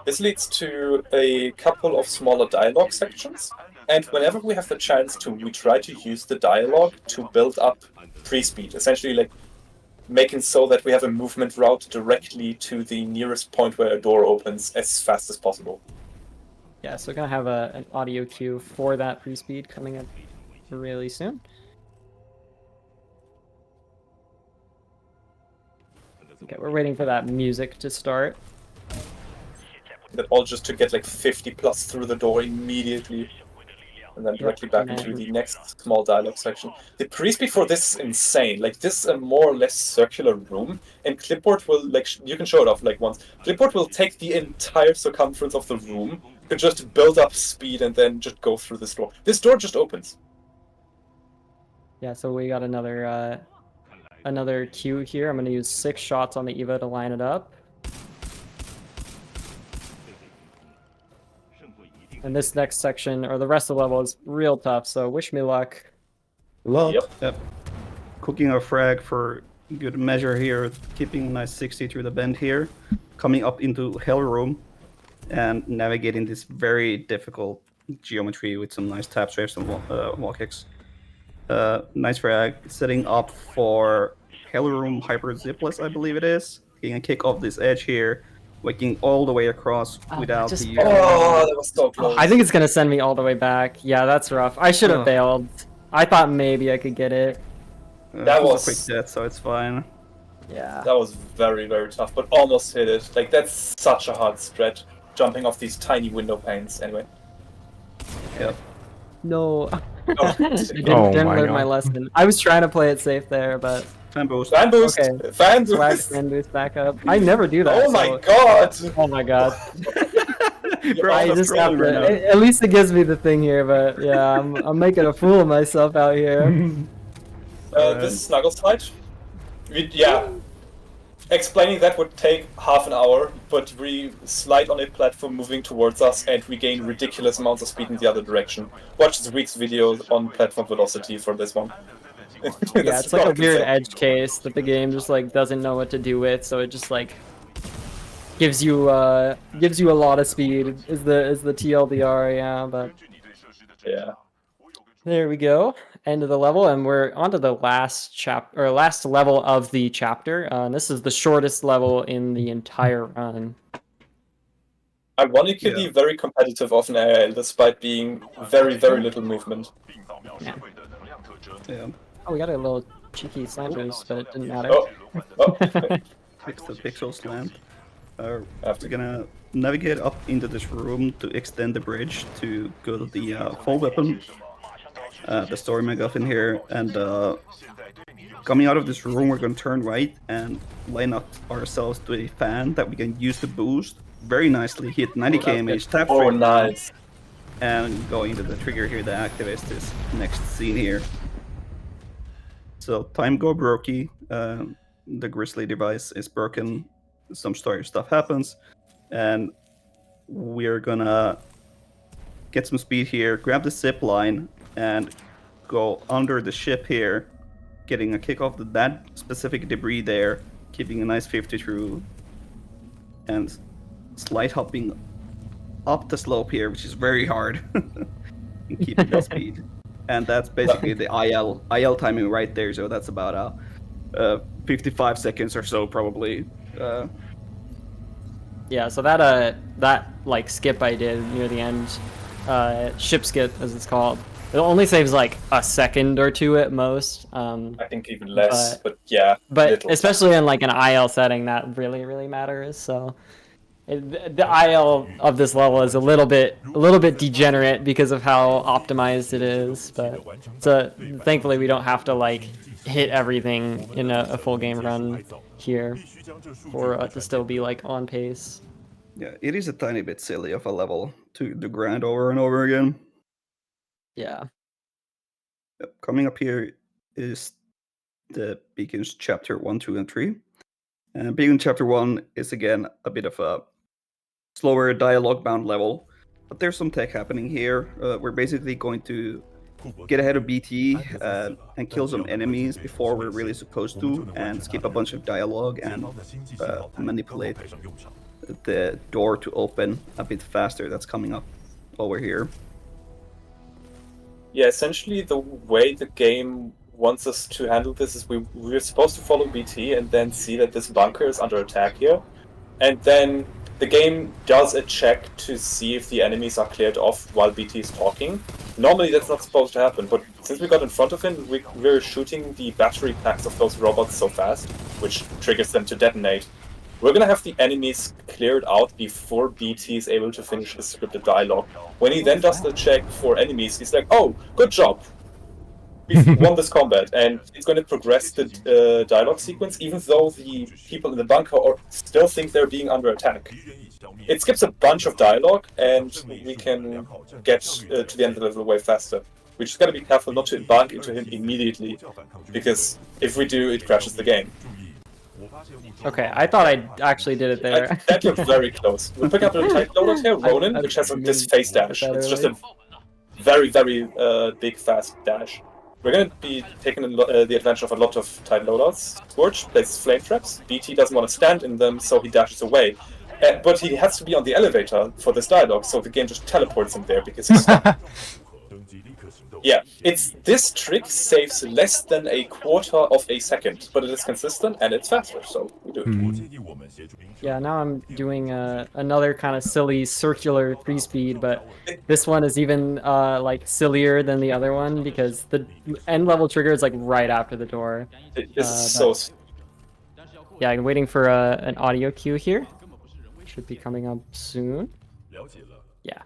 This leads to a couple of smaller dialogue sections, and whenever we have the chance to, we try to use the dialogue to build up pre-speed, essentially like making so that we have a movement route directly to the nearest point where a door opens as fast as possible. Yeah, so we're gonna have an audio cue for that pre-speed coming up really soon. Okay, we're waiting for that music to start. That all just to get like 50 plus through the door immediately, and then directly back into the next small dialogue section. The pre-speed for this is insane. Like, this is a more or less circular room, and Clipboard will, like, you can show it off like once. Clipboard will take the entire circumference of the room to just build up speed and then just go through this door. This door just opens. Yeah, so we got another cue here. I'm gonna use 6 shots on the Evo to line it up. And this next section, or the rest of the level, is real tough, so wish me luck. Yep. Cooking our frag for good measure here, keeping a nice 60 through the bend here, coming up into Hell Room, and navigating this very difficult geometry with some nice tap strafes and wall kicks. Nice frag, setting up for Hell Room Hyper Zipless, I believe it is. Getting a kick off this edge here, waking all the way across without the... Oh, that was so close. I think it's gonna send me all the way back. Yeah, that's rough. I should have failed. I thought maybe I could get it. That was a quick death, so it's fine. Yeah. That was very, very tough, but almost hit it. Like, that's such a hard stretch, jumping off these tiny window panes. Anyway. Yep. No. Oh, didn't my learn God. my lesson. I was trying to play it safe there, but Fan boost. Fan boost! Okay. Fan swag boost! fan boost back up. I never do that. Oh my so- god! Oh my god. Bro, I I'm just have trolling right now. to. At least it gives me the thing here, but yeah, I'm making a fool of myself out here. This is Snuggle Slide. Yeah. Explaining that would take half an hour, but we slide on a platform moving towards us and we gain ridiculous amounts of speed in the other direction. Watch this week's video on platform velocity for this one. Yeah, it's like a weird edge case that the game just like doesn't know what to do with, so it just like gives you a lot of speed is the TLDR, yeah, but Yeah. there we go. End of the level, and we're on to the last last level of the chapter. This is the shortest level in the entire run. Ironically, very competitive of an AL, despite being very, very little movement. Yeah. Yeah. Oh, we got a little cheeky slant boost, but it didn't matter. Oh, Fix the pixel slant. We're After. gonna navigate up into this room to extend the bridge to go to the full weapon, the story MacGuffin here, and coming out of this room, we're gonna turn right and line up ourselves to a fan that we can use to boost very nicely, hit 90 kmh, tap Oh, straight down, nice. and go into the trigger here that activates this next scene here. So time go brokey, the Grizzly device is broken, some story stuff happens, and we're gonna get some speed here, grab the zip line, and go under the ship here, getting a kick off that specific debris there, keeping a nice 50 through, and slide hopping up the slope here, which is very hard, and keeping that speed. and that's basically the IL timing right there. So that's about 55 seconds or so, probably. Yeah, so that like skip I did near the end, ship skip as it's called, it only saves like a second or two at most. I think even less, but but yeah. But little. especially in like an IL setting, that really matters. So the IL of this level is a little bit degenerate because of how optimized it is. But so thankfully we don't have to like hit everything in a full game run here for to still be like on pace. Yeah, it is a tiny bit silly of a level to grind over and over again. Yeah. Coming up here is the Beacons Chapter 1, 2, and 3. And Beacon Chapter 1 is again a bit of a slower dialogue-bound level, but there's some tech happening here. We're basically going to get ahead of BT and kill some enemies before we're really supposed to, and skip a bunch of dialogue and manipulate the door to open a bit faster. That's coming up while we're here. Yeah, essentially the way the game wants us to handle this is we're supposed to follow BT and then see that this bunker is under attack here. And then the game does a check to see if the enemies are cleared off while BT is talking. Normally that's not supposed to happen, but since we got in front of him, we're shooting the battery packs of those robots so fast, which triggers them to detonate. We're gonna have the enemies cleared out before BT is able to finish his scripted dialogue. When he then does the check for enemies, he's like, "Oh, good job! We've won this combat," and it's going to progress the dialogue sequence, even though the people in the bunker still think they're being under attack. It skips a bunch of dialogue, and we can get to the end of the level way faster. We just gotta be careful not to bump into him immediately, because if we do, it crashes the game. Okay, I thought I actually did it there. That looked very close. We're picking up a tight loader here, Ronin, which has this face dash. It's just a very big, fast dash. We're going to be taking the advantage of a lot of tight loadouts. Scorch places flame traps. BT doesn't want to stand in them, so he dashes away. But he has to be on the elevator for this dialogue, so the game just teleports him there because he's stuck. Yeah, this trick saves less than a quarter of a second, but it is consistent and it's faster, so we do it. Yeah, now I'm doing another kind of silly circular 3-speed, but this one is even like sillier than the other one because the end level trigger is like right after the door. This is so... Yeah, I'm waiting for an audio cue here. Should be coming up soon. Yeah.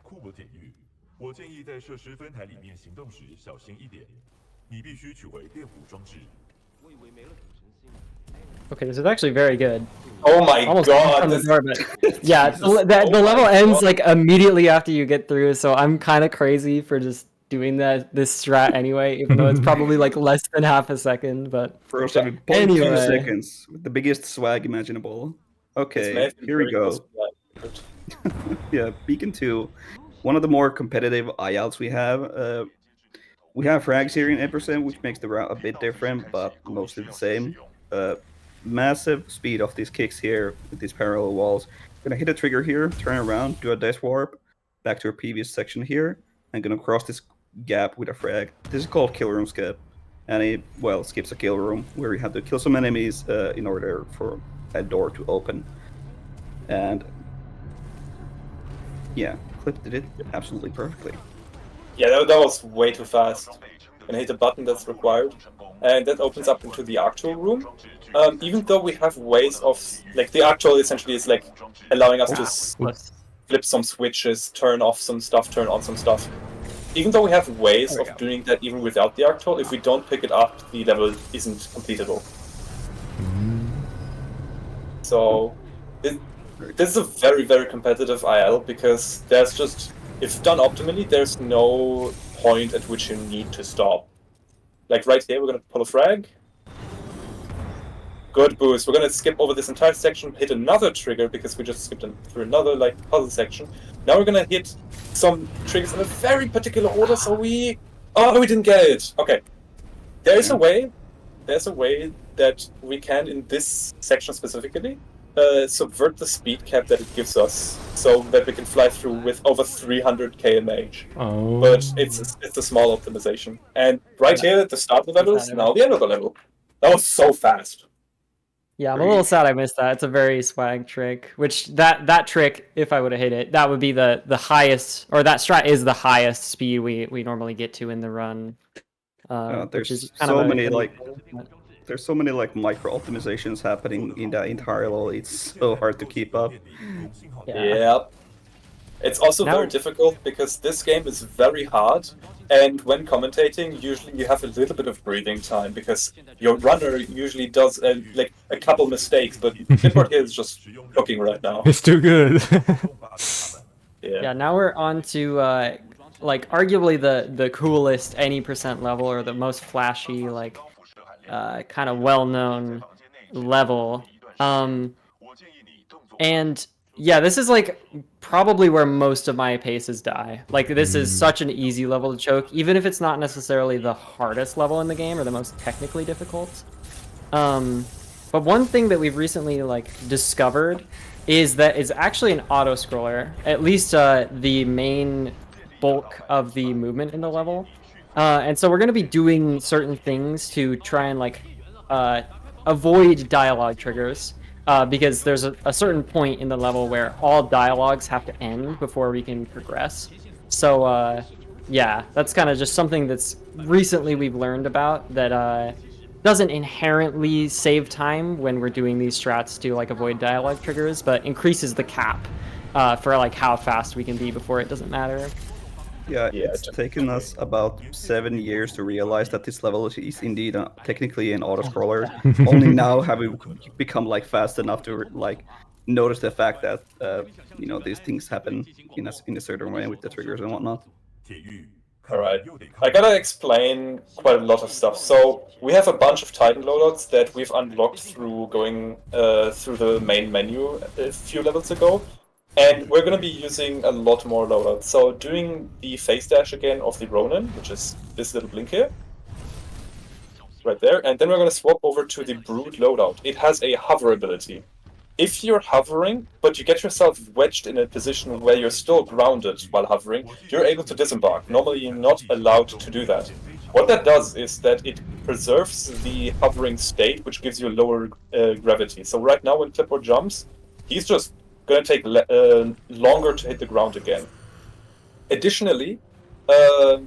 Okay, this is actually very good. Oh my god! The door, but yeah, the level ends like immediately after you get through, so I'm kind of crazy for just doing this strat anyway, even though it's probably like less than half a second. But for 7.2 seconds with the biggest swag imaginable. Okay, here we go. Yeah, Beacon 2. One of the more competitive ILs we have. We have frags here in 8%, which makes the route a bit different, but mostly the same. Massive speed of these kicks here with these parallel walls. Gonna hit a trigger here, turn around, do a dash warp, back to our previous section here, and gonna cross this gap with a frag. This is called kill room skip, and it, well, skips a kill room where you have to kill some enemies in order for a door to open. And yeah, Clip did it absolutely perfectly. Yeah, that was way too fast. And hit a button that's required, and that opens up into the actual room. Even though we have ways of, like, the actual essentially is like allowing us to flip some switches, turn off some stuff, turn on some stuff. Even though we have ways of doing that even without the actual, if we don't pick it up, the level isn't completable. So this is a very competitive IL because there's just, if done optimally, there's no point at which you need to stop. Like right here, we're gonna pull a frag. Good boost. We're gonna skip over this entire section, hit another trigger because we just skipped through another like puzzle section. Now we're gonna hit some triggers in a very particular order, so we didn't get it. Okay. There's a way that we can, in this section specifically, subvert the speed cap that it gives us, so that we can fly through with over 300 kmh. Oh. But it's a small optimization. And right here at the start of the level is now the end of the level. That was so fast. Yeah, I'm a little sad I missed that. It's a very swag trick. Which that trick, if I would have hit it, that would be the highest, or that strat is the highest speed we normally get to in the run. Which is kind so of many there's so many like micro optimizations happening in that entire level. It's so hard to keep up. Yeah. It's also very difficult because this game is very hard, and when commentating, usually you have a little bit of breathing time because your runner usually does like a couple mistakes, but Clipboard here is just cooking right now. It's too good. Yeah, now we're on to like arguably the coolest any percent level, or the most flashy, like kind of well-known level. And yeah, this is like probably where most of my paces die. Like this is such an easy level to choke, even if it's not necessarily the hardest level in the game or the most technically difficult. But one thing that we've recently like discovered is that it's actually an auto scroller, at least the main bulk of the movement in the level. And so we're going to be doing certain things to try and like avoid dialogue triggers. Because there's a certain point in the level where all dialogues have to end before we can progress. So yeah, that's kind of just something that's recently we've learned about that doesn't inherently save time when we're doing these strats to like avoid dialogue triggers, but increases the cap for like how fast we can be before it doesn't matter. Yeah, it's taken us about 7 years to realize that this level is indeed technically an auto-scroller. Only now have we become like fast enough to like notice the fact that you know, these things happen in a certain way with the triggers and whatnot. Alright, I gotta explain quite a lot of stuff. So we have a bunch of Titan loadouts that we've unlocked through going through the main menu a few levels ago. And we're going to be using a lot more loadouts. So doing the face dash again of the Ronin, which is this little blink here. Right there. And then we're going to swap over to the Brood loadout. It has a hover ability. If you're hovering, but you get yourself wedged in a position where you're still grounded while hovering, you're able to disembark. Normally you're not allowed to do that. What that does is that it preserves the hovering state, which gives you lower gravity. So right now when Clipboard jumps, he's just going to take longer to hit the ground again. Additionally,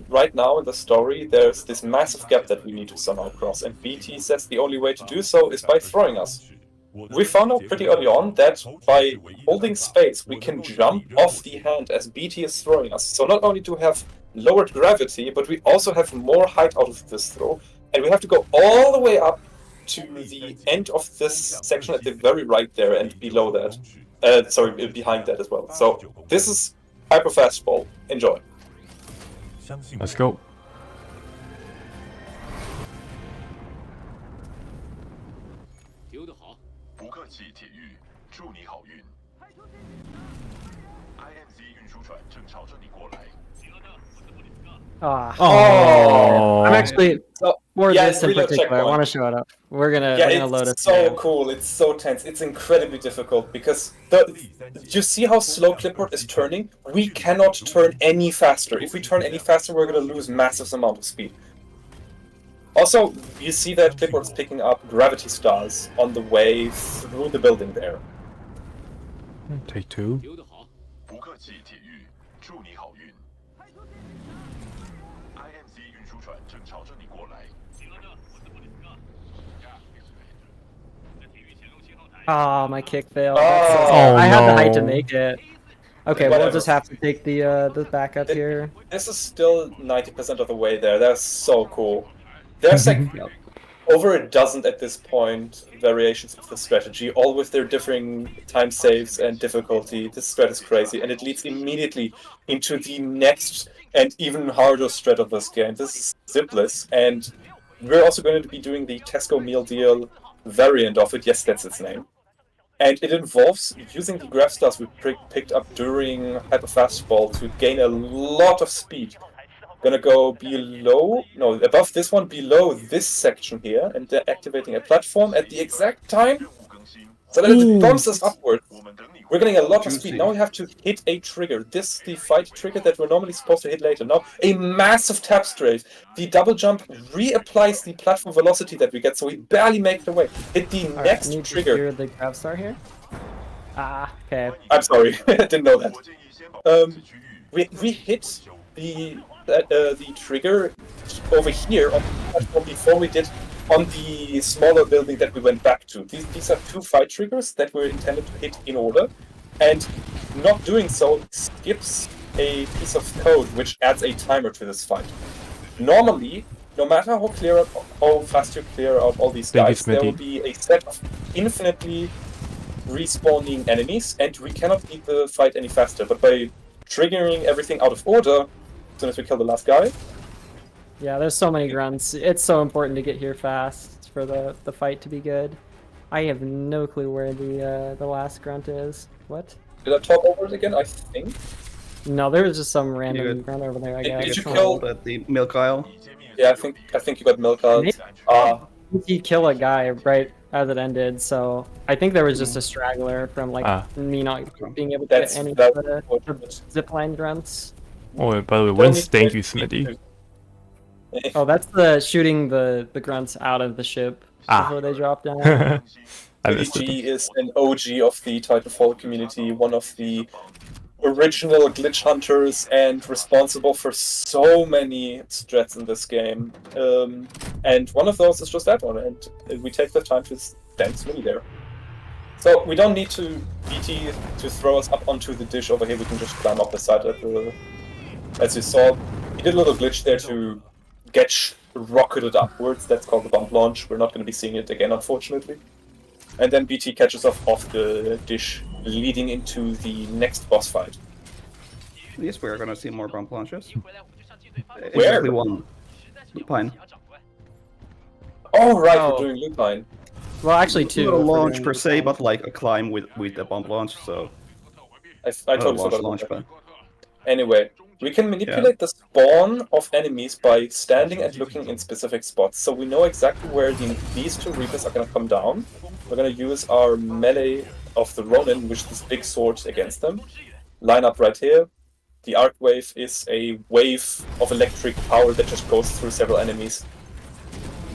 right now in the story, there's this massive gap that we need to somehow cross, and BT says the only way to do so is by throwing us. We found out pretty early on that by holding space, we can jump off the hand as BT is throwing us. So not only do we have lowered gravity, but we also have more height out of this throw, and we have to go all the way up to the end of this section at the very right there and below that. Sorry, behind that as well. So this is hyper fast ball. Enjoy. Let's go. Oh, I'm actually for this in really particular. I want to show it up. We're gonna load it. It's so cool. It's so tense. It's incredibly difficult because you see how slow Clipboard is turning. We cannot turn any faster. If we turn any faster, we're gonna lose massive amount of speed. Also, you see that Clipboard's picking up gravity stars on the way through the building there. Take two. Oh, my kick failed. Oh, I had the height to no. make it. Okay, we'll just have to take the backup here. This is still 90% of the way there. That's so cool. There's like over a dozen at this point variations of the strategy, all with their differing time saves and difficulty. This strat is crazy, and it leads immediately into the next and even harder strat of this game. This is Zipless, and we're also going to be doing the Tesco meal deal variant of it. Yes, that's its name. And it involves using the graph stars we picked up during Hyper Fastball to gain a lot of speed. Gonna go above this one, below this section here, and they're activating a platform at the exact time So that it Ooh. bumps us upwards. We're getting a lot of speed. Now we have to hit a trigger. This the fight trigger that we're normally supposed to hit later. Now a massive tap strafe. The double jump reapplies the platform velocity that we get, so we barely make it away. Hit the All next right, need trigger. to hear the grab star here. Ah, okay. I'm sorry, I didn't know that. We hit the trigger over here on the platform before we did on the smaller building that we went back to. These are two fight triggers that were intended to hit in order, and not doing so skips a piece of code which adds a timer to this fight. Normally, no matter how fast you clear out all these guys, there will be a set of infinitely respawning enemies, and we cannot beat the fight any faster. But by triggering everything out of order, as soon as we kill the last guy. Yeah, there's so many grunts. It's so important to get here fast for the fight to be good. I have no clue where the last grunt is. What? Did I talk over it again? I think. No, there was just some random grunt over there. I guess. Did you kill at the milk aisle? Yeah, I think you got milk out. He kill a guy right as it ended, so I think there was just a straggler from like me not being able to get any of the zipline grunts. Oh, by the way, when's thank you, Smitty? Oh, that's the shooting the grunts out of the ship before they drop down. Smitty is an OG of the Titanfall community, one of the original glitch hunters, and responsible for so many strats in this game. And one of those is just that one, and we take the time to thank Smitty there. So we don't need to BT to throw us up onto the dish over here. We can just climb up the side of the. As you saw, he did a little glitch there to get rocketed upwards. That's called the bump launch. We're not going to be seeing it again, unfortunately. And then BT catches us off the dish, leading into the next boss fight. Yes, we're going to see more bump launches. Where? Exactly one. Lupine. Oh, right, we're doing Lupine. Well, actually two. Not a launch per se, but like a climb with a bump launch, so... I totally forgot launch, about that. but... Anyway, we can manipulate the spawn of enemies by standing and looking in specific spots. So we know exactly where these two Reapers are going to come down. We're going to use our melee of the Ronin, which is this big sword, against them. Line up right here. The arc wave is a wave of electric power that just goes through several enemies.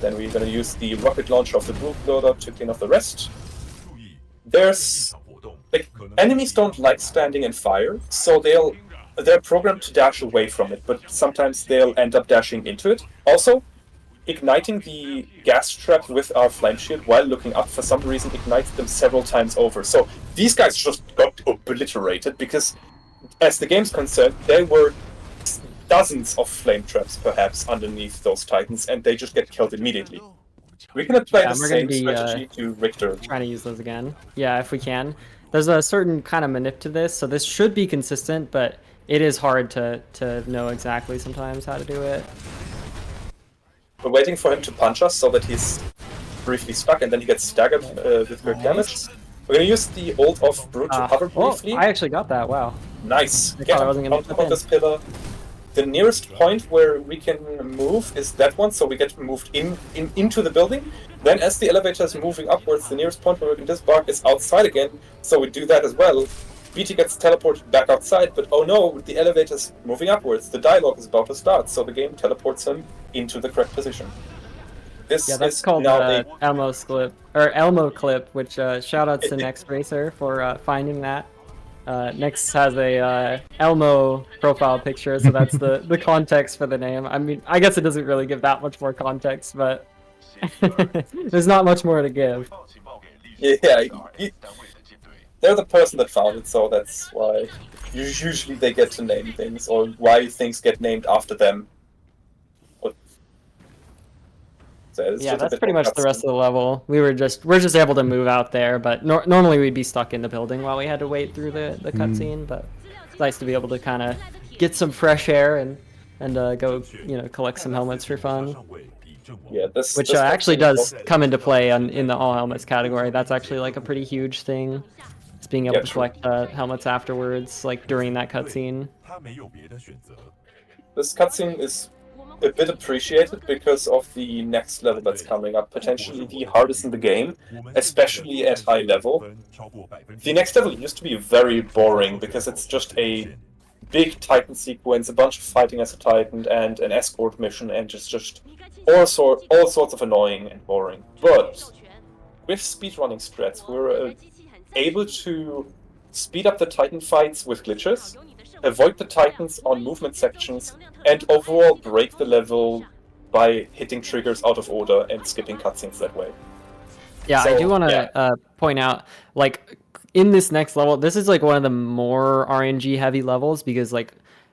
Then we're going to use the rocket launcher of the brute loader to clean off the rest. There's... like, enemies don't like standing in fire, so they're programmed to dash away from it, but sometimes they'll end up dashing into it. Also, igniting the gas trap with our flame shield while looking up for some reason ignites them several times over. So these guys just got obliterated because, as the game's concerned, there were dozens of flame traps perhaps underneath those Titans, and they just get killed immediately. We can apply the same strategy to Richter. Trying to use those again. Yeah, if we can. There's a certain kind of manip to this, so this should be consistent, but it is hard to know exactly sometimes how to do it. We're waiting for him to punch us so that he's briefly stuck and then he gets staggered with great damage. We're gonna use the ult of Brute to hover briefly. Oh, I actually got that, wow. Nice. Get on top of this pillar. The nearest point where we can move is that one, so we get moved into the building. Then as the elevator is moving upwards, the nearest point where we can disembark is outside again, so we do that as well. BT gets teleported back outside, but oh no, the elevator's moving upwards. The dialogue is about to start, so the game teleports him into the correct position. This that's is called now Elmo clip, which shout out to Next Racer for finding that. Next has a Elmo profile picture, so that's the context for the name. I mean, I guess it doesn't really give that much more context, but there's not much more to give. Yeah, they're the person that found it, so that's why usually they get to name things, or why things get named after them. So yeah, that's pretty much the rest of the level. We're just able to move out there, but normally we'd be stuck in the building while we had to wait through the cutscene. But it's nice to be able to kind of get some fresh air and go collect some helmets for fun. Yeah, which actually does come into play in the all helmets category. That's actually like a pretty huge thing. It's being able to collect helmets afterwards, like during that cutscene. This cutscene is a bit appreciated because of the next level that's coming up, potentially the hardest in the game, especially at high level. The next level used to be very boring because it's just a big Titan sequence, a bunch of fighting as a Titan, and an escort mission, and it's just all sorts of annoying and boring. But with speedrunning strats, we're able to speed up the Titan fights with glitches, avoid the Titans on movement sections, and overall break the level by hitting triggers out of order and skipping cutscenes that way. Yeah, So, I do want to yeah. point out, like, in this next level, this is like one of the more RNG heavy levels because like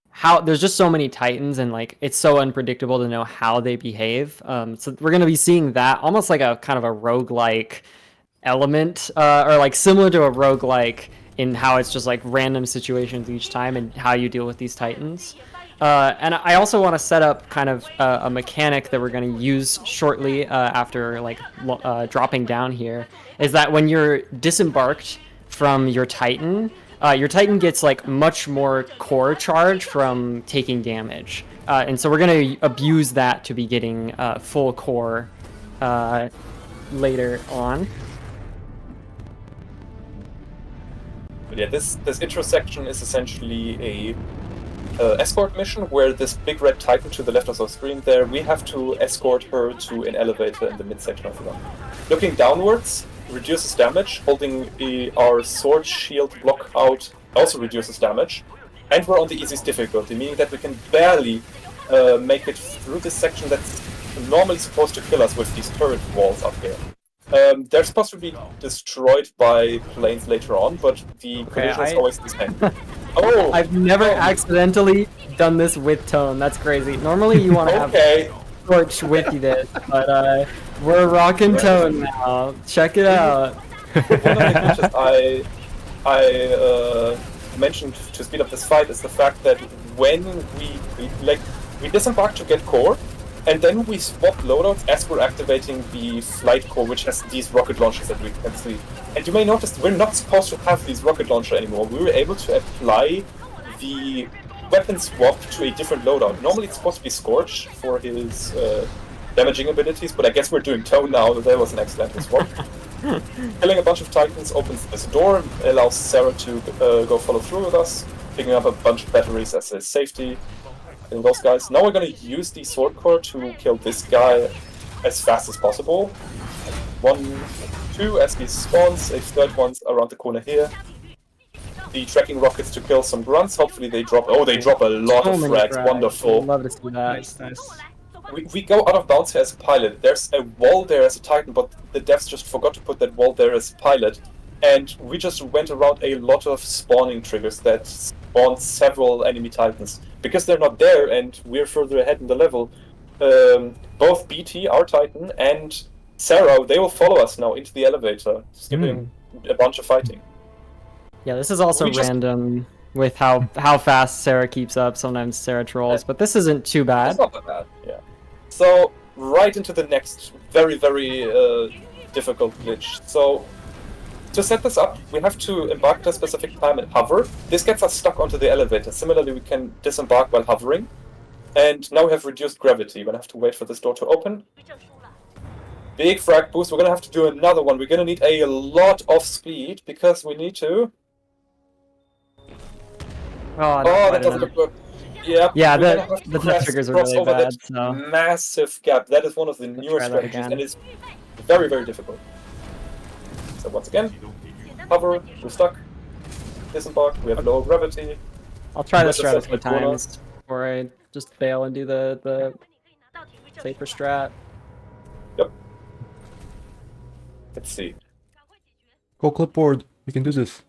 how there's just so many Titans and like it's so unpredictable to know how they behave. So we're gonna be seeing that almost like a kind of a roguelike element, or like similar to a roguelike in how it's just like random situations each time and how you deal with these Titans. And I also want to set up kind of a mechanic that we're going to use shortly after like dropping down here, is that when you're disembarked from your Titan gets like much more core charge from taking damage. And so we're going to abuse that to be getting full core later on. But yeah, this intro section is essentially a escort mission where this big red Titan to the left of our screen there, we have to escort her to an elevator in the midsection of the run. Looking downwards reduces damage, holding our sword shield block out also reduces damage, and we're on the easiest difficulty, meaning that we can barely make it through this section that's normally supposed to kill us with these turret walls up here. They're supposed to be destroyed by planes later on, but the collision is always the same. Oh! I've never accidentally done this with tone. That's crazy. Normally you want to have Torch with you this, but we're rocking tone now. Check it out. One of the glitches I mentioned to speed up this fight is the fact that when we disembark to get core, and then we swap loadouts as we're activating the flight core, which has these rocket launchers that we can see. And you may notice we're not supposed to have these rocket launcher anymore. We were able to apply the weapon swap to a different loadout. Normally it's supposed to be Scorch for his damaging abilities, but I guess we're doing Tone now. That was an accidental swap. Killing a bunch of Titans opens this door, allows Sarah to go follow through with us, picking up a bunch of batteries as a safety. And those guys. Now we're gonna use the sword core to kill this guy as fast as possible. 1, 2 as he spawns, a third one's around the corner here. The tracking rockets to kill some grunts. Hopefully they drop. Oh, they drop a lot of frags. Wonderful. Love to see that. Nice. We go out of bounds here as a pilot. There's a wall there as a Titan, but the devs just forgot to put that wall there as a pilot. And we just went around a lot of spawning triggers that spawned several enemy Titans. Because they're not there and we're further ahead in the level, both BT, our Titan, and Sarah, they will follow us now into the elevator, skipping a bunch of fighting. Yeah, this is also random with how fast Sarah keeps up. Sometimes Sarah trolls, but this isn't too bad. It's not that bad, yeah. So, right into the next very, very difficult glitch. So, to set this up, we have to embark at a specific time and hover. This gets us stuck onto the elevator. Similarly, we can disembark while hovering. And now we have reduced gravity. We're going to have to wait for this door to open. Big frag boost. We're going to have to do another one. We're going to need a lot of speed because we need to... Oh, that doesn't look good. Yep. Yeah, the triggers are really bad. So massive gap. That is one of the newer strategies, and it's very, very difficult. So once again, hover, we're stuck, disembark, we have low gravity. I'll try this strat a few times before I just fail and do the safer strat. Yep. Let's see. Go clipboard. You can do this.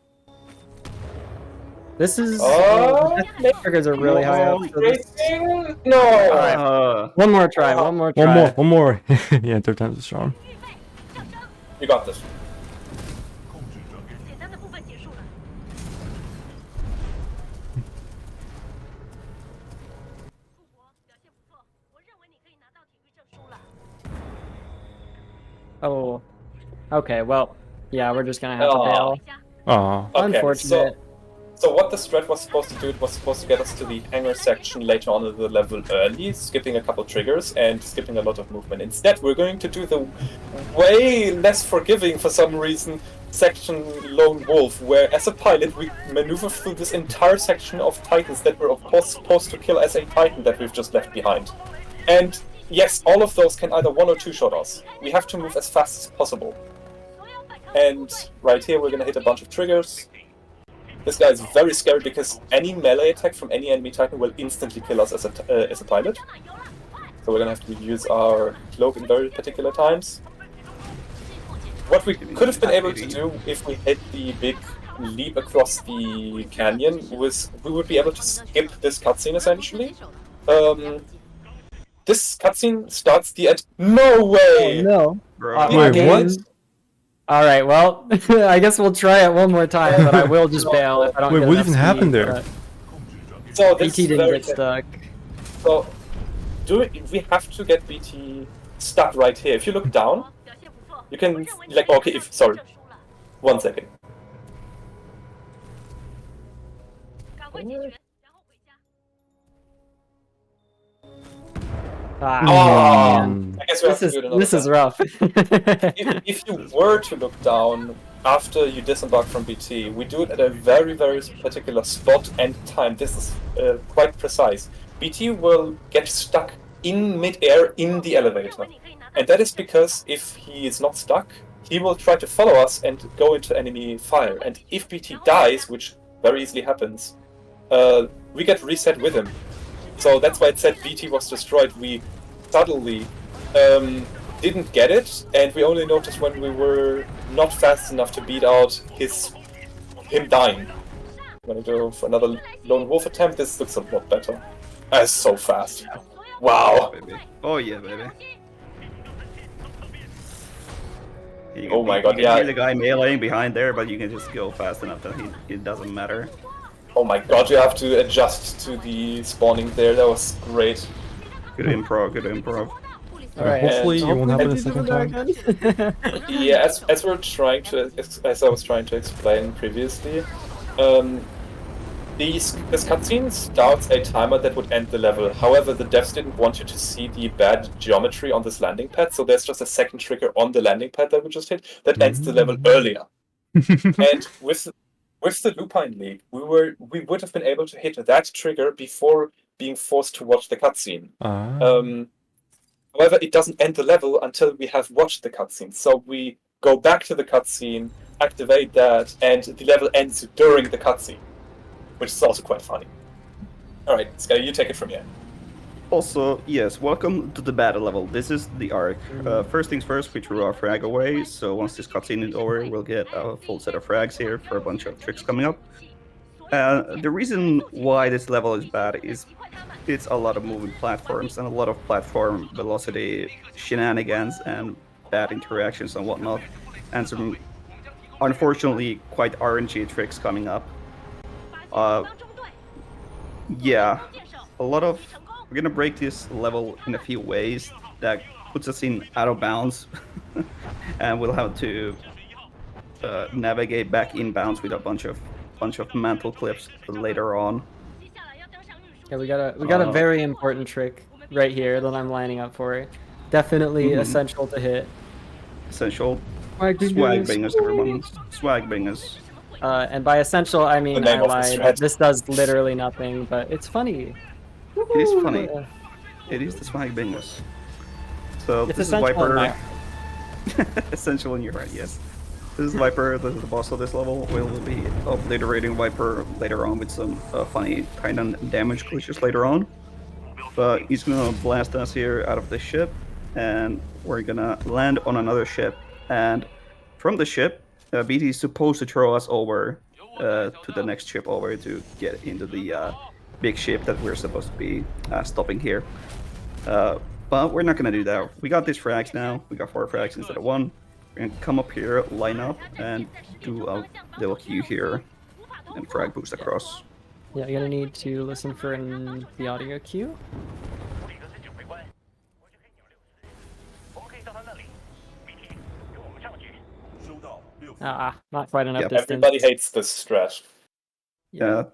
This is... the triggers are really high up. So No! Alright, one more try. One more. Yeah, third time's a charm. You got this. Oh, okay. Well, yeah, we're just gonna have to bail. Aw. Okay, Unfortunate. So what the strat was supposed to do, it was supposed to get us to the hangar section later on in the level early, skipping a couple triggers and skipping a lot of movement. Instead, we're going to do the way less forgiving, for some reason, section Lone Wolf, where as a pilot we maneuver through this entire section of Titans that we're of course supposed to kill as a Titan that we've just left behind. And yes, all of those can either one or two shot us. We have to move as fast as possible. And right here we're going to hit a bunch of triggers. This guy is very scary because any melee attack from any enemy Titan will instantly kill us as a pilot. So we're gonna have to use our cloak in very particular times. What we could have been able to do if we hit the big leap across the canyon was we would be able to skip this cutscene essentially. This cutscene starts the end. No way! Oh, no. Bro. Wait, game- what? All right, well, I guess we'll try it one more time, but I will just bail if I don't Wait, get what enough even happened speed, there? but So this BT is didn't very get stuck. So we have to get BT stuck right here. If you look down, you can like okay. Sorry, 1 second. Ah, Mm. I guess we have to do it another this is time. rough. If you were to look down after you disembark from BT, we do it at a very, very particular spot and time. This is quite precise. BT will get stuck in mid-air in the elevator. And that is because if he is not stuck, he will try to follow us and go into enemy fire. And if BT dies, which very easily happens, we get reset with him. So that's why it said BT was destroyed. We subtly didn't get it, and we only noticed when we were not fast enough to beat out him dying. I'm gonna go for another lone wolf attempt. This looks a lot better. That's so fast. Wow. Baby. Oh yeah, baby. Oh my God, you can yeah. hear the guy meleeing behind there, but you can just go fast enough that it doesn't matter. Oh my God, you have to adjust to the spawning there. That was great. Good improv, good improv. Alright, Hopefully it won't happen a BT second doesn't time. again. Yeah, as I was trying to explain previously, this cutscene starts a timer that would end the level. However, the devs didn't want you to see the bad geometry on this landing pad, so there's just a second trigger on the landing pad that we just hit that ends the level earlier. And with the Lupine League, we would have been able to hit that trigger before being forced to watch the cutscene. However, it doesn't end the level until we have watched the cutscene. So we go back to the cutscene, activate that, and the level ends during the cutscene, which is also quite funny. Alright, Sky, you take it from here. Also, yes, welcome to the battle level. This is the arc. First things first, we threw our frag away, so once this cutscene is over, we'll get a full set of frags here for a bunch of tricks coming up. The reason why this level is bad is it's a lot of moving platforms and a lot of platform velocity shenanigans and bad interactions and whatnot, and some unfortunately quite RNG tricks coming up. Yeah, a lot of... We're gonna break this level in a few ways that puts us in out of bounds, and we'll have to navigate back in bounds with a bunch of mantle clips later on. Yeah, we got a very important trick right here that I'm lining up for. Definitely essential to hit. Essential. Swag Bangers, everyone. Swag bangers. And by essential, I mean The name I of the lied. strat. This does literally nothing, but it's funny. It is funny. Yeah. It is the swag bangers. So It's this is essential in Viper. my- Essential in your heart, yes. This is Viper, this is the boss of this level. We'll be obliterating Viper later on with some funny Titan damage glitches later on. But he's gonna blast us here out of the ship, and we're gonna land on another ship. And from the ship, BT is supposed to throw us over to the next ship over to get into the big ship that we're supposed to be stopping here. But we're not gonna do that. We got these frags now. We got 4 frags instead of 1. We're gonna come up here, line up, and do a little queue here, and frag boost across. Yeah, you're gonna need to listen for the audio cue. Not quite enough Yep. distance. Everybody hates this strat. Yeah.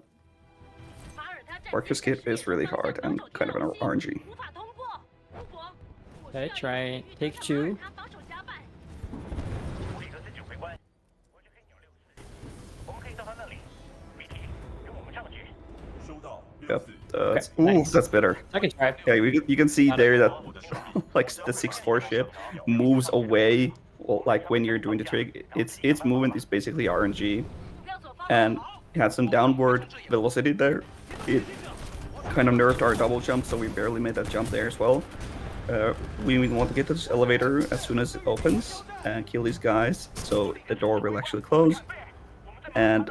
Orc Escape is really hard and kind of an RNG. Okay, try take 2. Yep. Ooh, nice. that's better. Second try. Yeah, you can see there that like the 6-4 ship moves away. Well, like when you're doing the trig, its movement is basically RNG, and it had some downward velocity there. It kind of nerfed our double jump, so we barely made that jump there as well. We want to get to this elevator as soon as it opens and kill these guys, so the door will actually close. And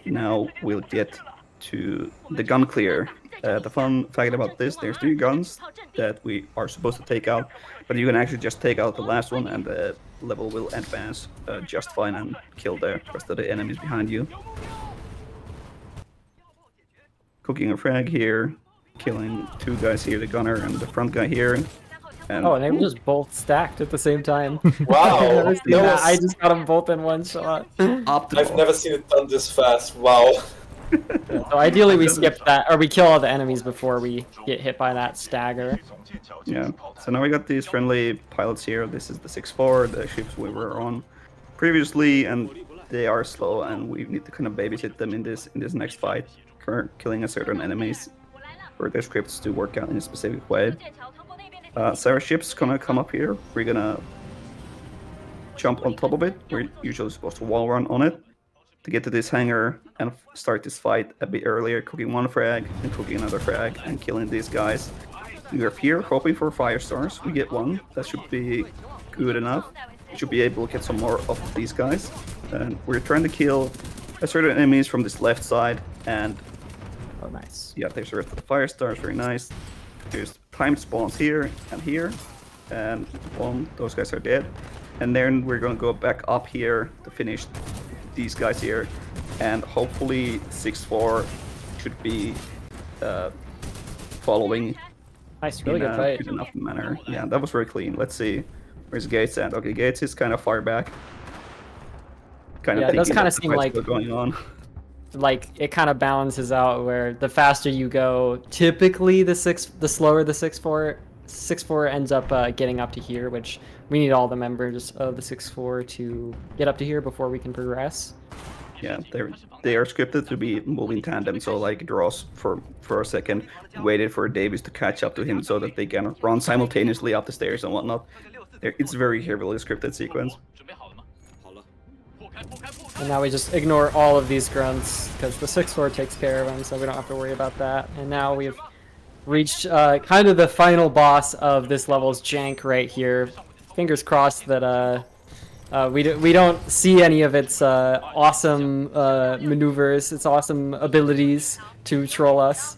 now we'll get to the gun clear. The fun fact about this, there's 3 guns that we are supposed to take out, but you can actually just take out the last one and the level will advance just fine and kill the rest of the enemies behind you. Cooking a frag here, killing 2 guys here, the gunner and the front guy here. And Oh, and they were just both stacked at the same time. Wow, I've never seen that. was- I just got them both in one shot. optimal. I've never seen it done this fast. Wow. So ideally we skip that, or we kill all the enemies before we get hit by that stagger. Yeah, so now we got these friendly pilots here. This is the 6-4, the ships we were on previously, and they are slow, and we need to kind of babysit them in this next fight, killing a certain enemies for their scripts to work out in a specific way. So our ship's gonna come up here. We're gonna jump on top of it. We're usually supposed to wall run on it to get to this hangar and start this fight a bit earlier, cooking 1 frag and cooking another frag and killing these guys. We are here hoping for 5 stars. We get 1. That should be good enough. We should be able to get some more of these guys. And we're trying to kill certain enemies from this left side. And Oh, nice. yeah, there's the rest of the 5 stars. Very nice. There's time spawns here and here. And boom, those guys are dead. And then we're going to go back up here to finish these guys here, and hopefully 6-4 should be following Nice, really in good a fight. good enough manner. Yeah, that was very clean. Let's see, where's Gates at? Okay, Gates is kind of far back. Kind Yeah, it does thinking kinda that the seem fight's like- still going on. Like it kind of balances out where the faster you go, typically the slower the 6-4 ends up getting up to here, which we need all the members of the 6-4 to get up to here before we can progress. Yeah, they are scripted to be moving tandem, so like draws for a second, waited for Davis to catch up to him so that they can run simultaneously up the stairs and whatnot. It's very heavily scripted sequence. And now we just ignore all of these grunts because the 6-4 takes care of them, so we don't have to worry about that. And now we've reached kind of the final boss of this level's jank right here. Fingers crossed that we don't see any of its awesome maneuvers, its awesome abilities to troll us.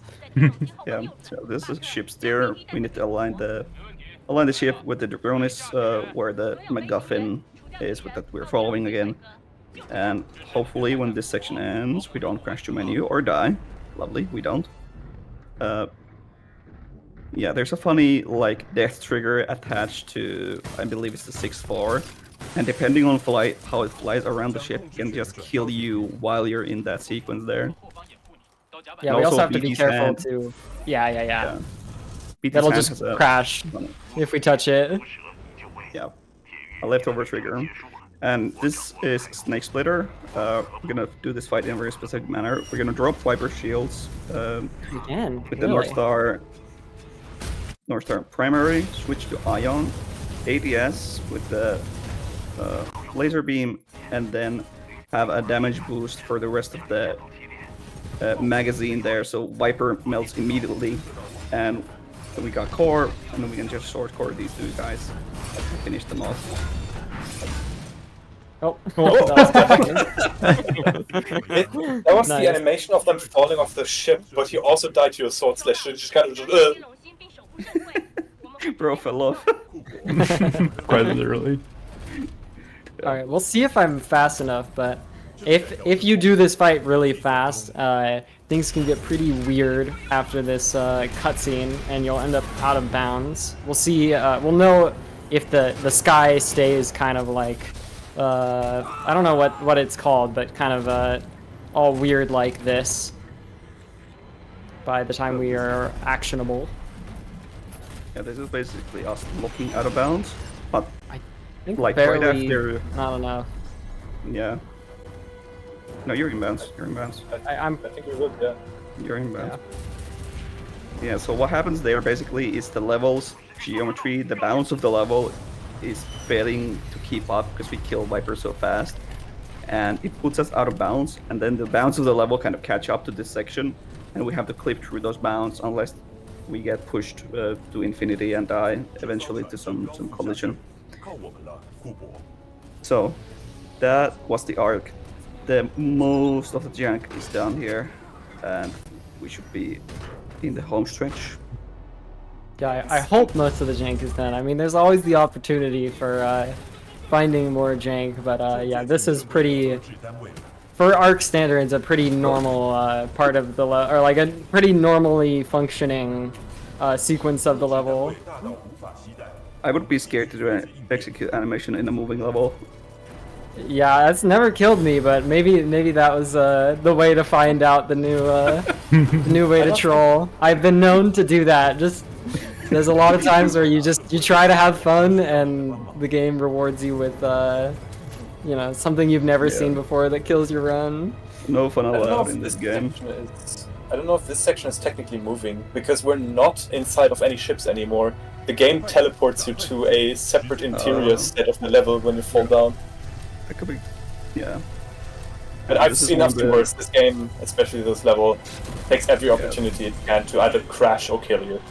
Yeah, so this is ship steer. We need to align the ship with the Dronis, where the MacGuffin is that we're following again. And hopefully when this section ends, we don't crash to menu or die. Lovely, we don't. Yeah, there's a funny like death trigger attached to, I believe it's the 6-4. And depending on how it flies around the ship, it can just kill you while you're in that sequence there. Yeah, And we also also have to be BT's careful hand. too. Yeah. BT's That'll hand just has a- crash if we touch it. Yeah, a leftover trigger. And this is Snake Splitter. We're gonna do this fight in a very specific manner. We're gonna drop Viper Shields Again, with the really? North Star primary, switch to Ion, ADS with the laser beam, and then have a damage boost for the rest of the magazine there. So Viper melts immediately, and then we got core, and then we can just short core these 2 guys and finish them off. Oh, that That was Nice. the animation of them falling off the ship, but he also died to a sword slash. So just kind of just. Bro fell off. Quite literally. All right, we'll see if I'm fast enough, but if you do this fight really fast, things can get pretty weird after this cutscene, and you'll end up out of bounds. We'll see. We'll know if the sky stays kind of like I don't know what it's called, but kind of all weird like this by the time we are actionable. Yeah, this is basically us looking out of bounds, but I think like barely, right after, not enough. yeah. No, you're in bounds. You're in bounds. I'm I think we're good, yeah. You're in bounds. Yeah. So what happens there basically is the levels geometry, the bounce of the level is failing to keep up because we kill Viper so fast, and it puts us out of bounds. And then the bounce of the level kind of catch up to this section, and we have to clip through those bounds unless we get pushed to infinity and die eventually to some collision. So that was the arc. The most of the junk is down here, and we should be in the home stretch. Yeah, I hope most of the jank is done. I mean, there's always the opportunity for finding more jank, but yeah, this is pretty, for arc standards, a pretty normal part of the or like a pretty normally functioning sequence of the level. I would be scared to do an execute animation in a moving level. Yeah, that's never killed me, but maybe that was the way to find out the new the new way to troll. I've been known to do that. Just there's a lot of times where you try to have fun and the game rewards you with you know, something you've never seen before that kills your run. No fun allowed in this game. I don't know if this section is technically moving because we're not inside of any ships anymore. The game teleports you to a separate interior set of the level when you fall down. That could be, yeah. But I've seen nothing worse. This game, especially this level, takes every opportunity it can to either crash or kill you.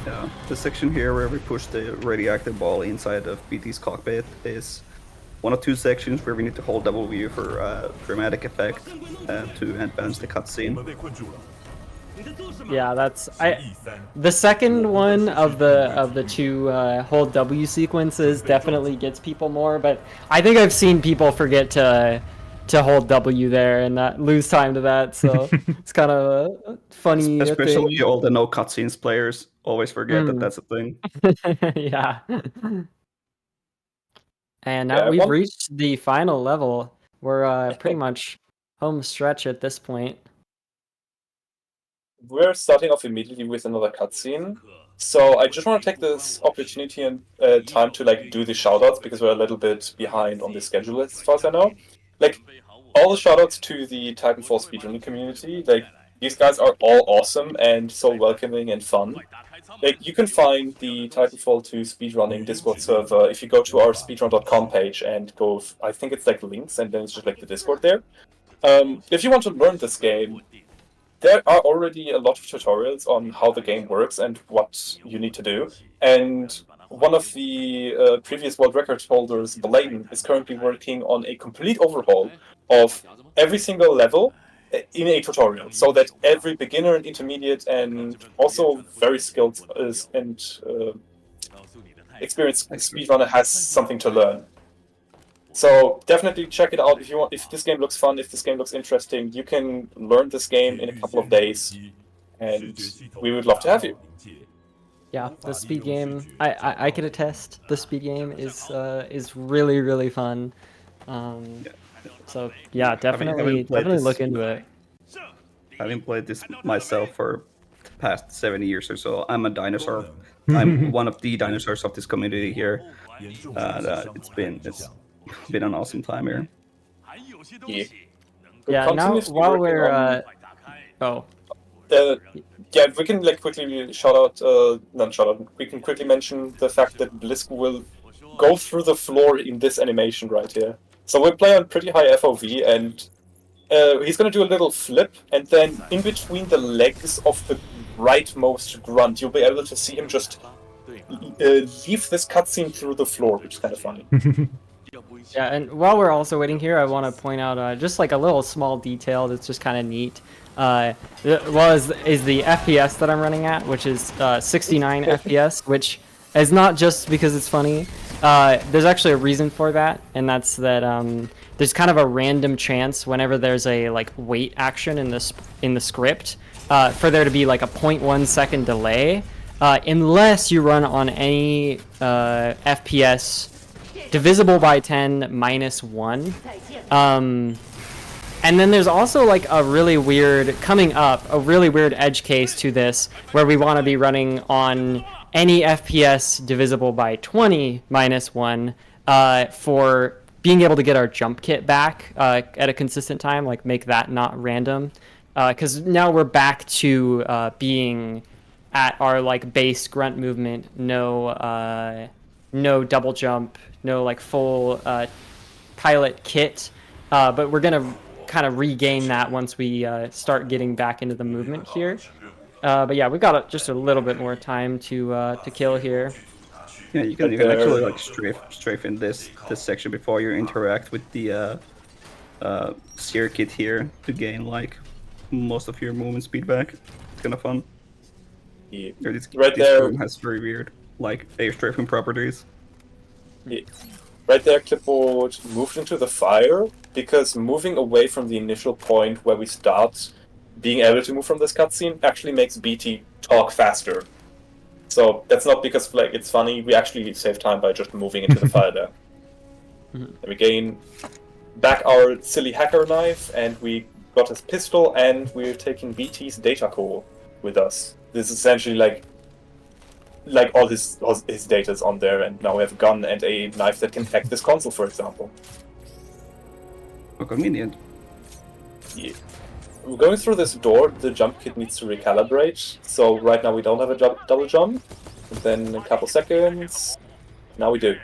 Yeah, the section here where we push the radioactive ball inside of BT's cockpit is one of two sections where we need to hold W for dramatic effect to advance the cutscene. Yeah, that's the second one of the two hold W sequences definitely gets people more, but I think I've seen people forget to hold W there and not lose time to that, so it's kind of a funny Especially thing. all the no cutscenes players always forget that that's a thing. Yeah. And now we've reached the final level. We're pretty much home stretch at this point. We're starting off immediately with another cutscene, so I just want to take this opportunity and time to like do the shoutouts because we're a little bit behind on the schedule as far as I know. Like all the shoutouts to the Titanfall speedrunning community. Like these guys are all awesome and so welcoming and fun. Like you can find the Titanfall 2 speedrunning Discord server if you go to our speedrun.com page and go. I think it's like links and then it's just like the Discord there. If you want to learn this game, there are already a lot of tutorials on how the game works and what you need to do. And one of the previous world record holders, Bladen, is currently working on a complete overhaul of every single level in a tutorial, so that every beginner and intermediate and also very skilled and experienced speedrunner has something to learn. So definitely check it out if you want. If this game looks fun, if this game looks interesting, you can learn this game in a couple of days, and we would love to have you. Yeah, the speed game, I can attest. The speed game is really fun. So yeah, definitely look into it. Having played this myself for the past 7 years or so, I'm a dinosaur. I'm one of the dinosaurs of this community here. It's been an awesome time here. Yeah. Now while we're yeah, we can like quickly we can quickly mention the fact that Blisk will go through the floor in this animation right here. So we're playing on pretty high FOV, and he's gonna do a little flip, and then in between the legs of the rightmost grunt, you'll be able to see him just leave this cutscene through the floor, which is kind of funny. Yeah, and while we're also waiting here, I want to point out just like a little small detail that's just kind of neat. Is the FPS that I'm running at, which is 69 FPS, which is not just because it's funny. There's actually a reason for that, and that's that there's kind of a random chance whenever there's a like wait action in the script for there to be like a 0.1 second delay, unless you run on any FPS divisible by 10 minus 1. And then there's also like a really weird edge case to this where we want to be running on any FPS divisible by 20 minus 1 for being able to get our jump kit back at a consistent time, like make that not random. Because now we're back to being at our like base grunt movement, no double jump, no like full pilot kit. But we're gonna kind of regain that once we start getting back into the movement here. But yeah, we've got just a little bit more time to kill here. Yeah, you can actually like strafe in this section before you interact with the steer kit here to gain like most of your movement speed back. It's kind of fun. Yeah. This there room has very weird like air strafing properties. Yeah. Right there, Clipboard moved into the fire, because moving away from the initial point where we start being able to move from this cutscene actually makes BT talk faster. So that's not because like it's funny, we actually save time by just moving into the fire there. And we gain back our silly hacker knife, and we got his pistol, and we're taking BT's data core with us. This is essentially like all his data's on there, and now we have a gun and a knife that can hack this console, for example. How convenient. Yeah. We're going through this door, the jump kit needs to recalibrate, so right now we don't have a double jump. And then in a couple seconds, now we do.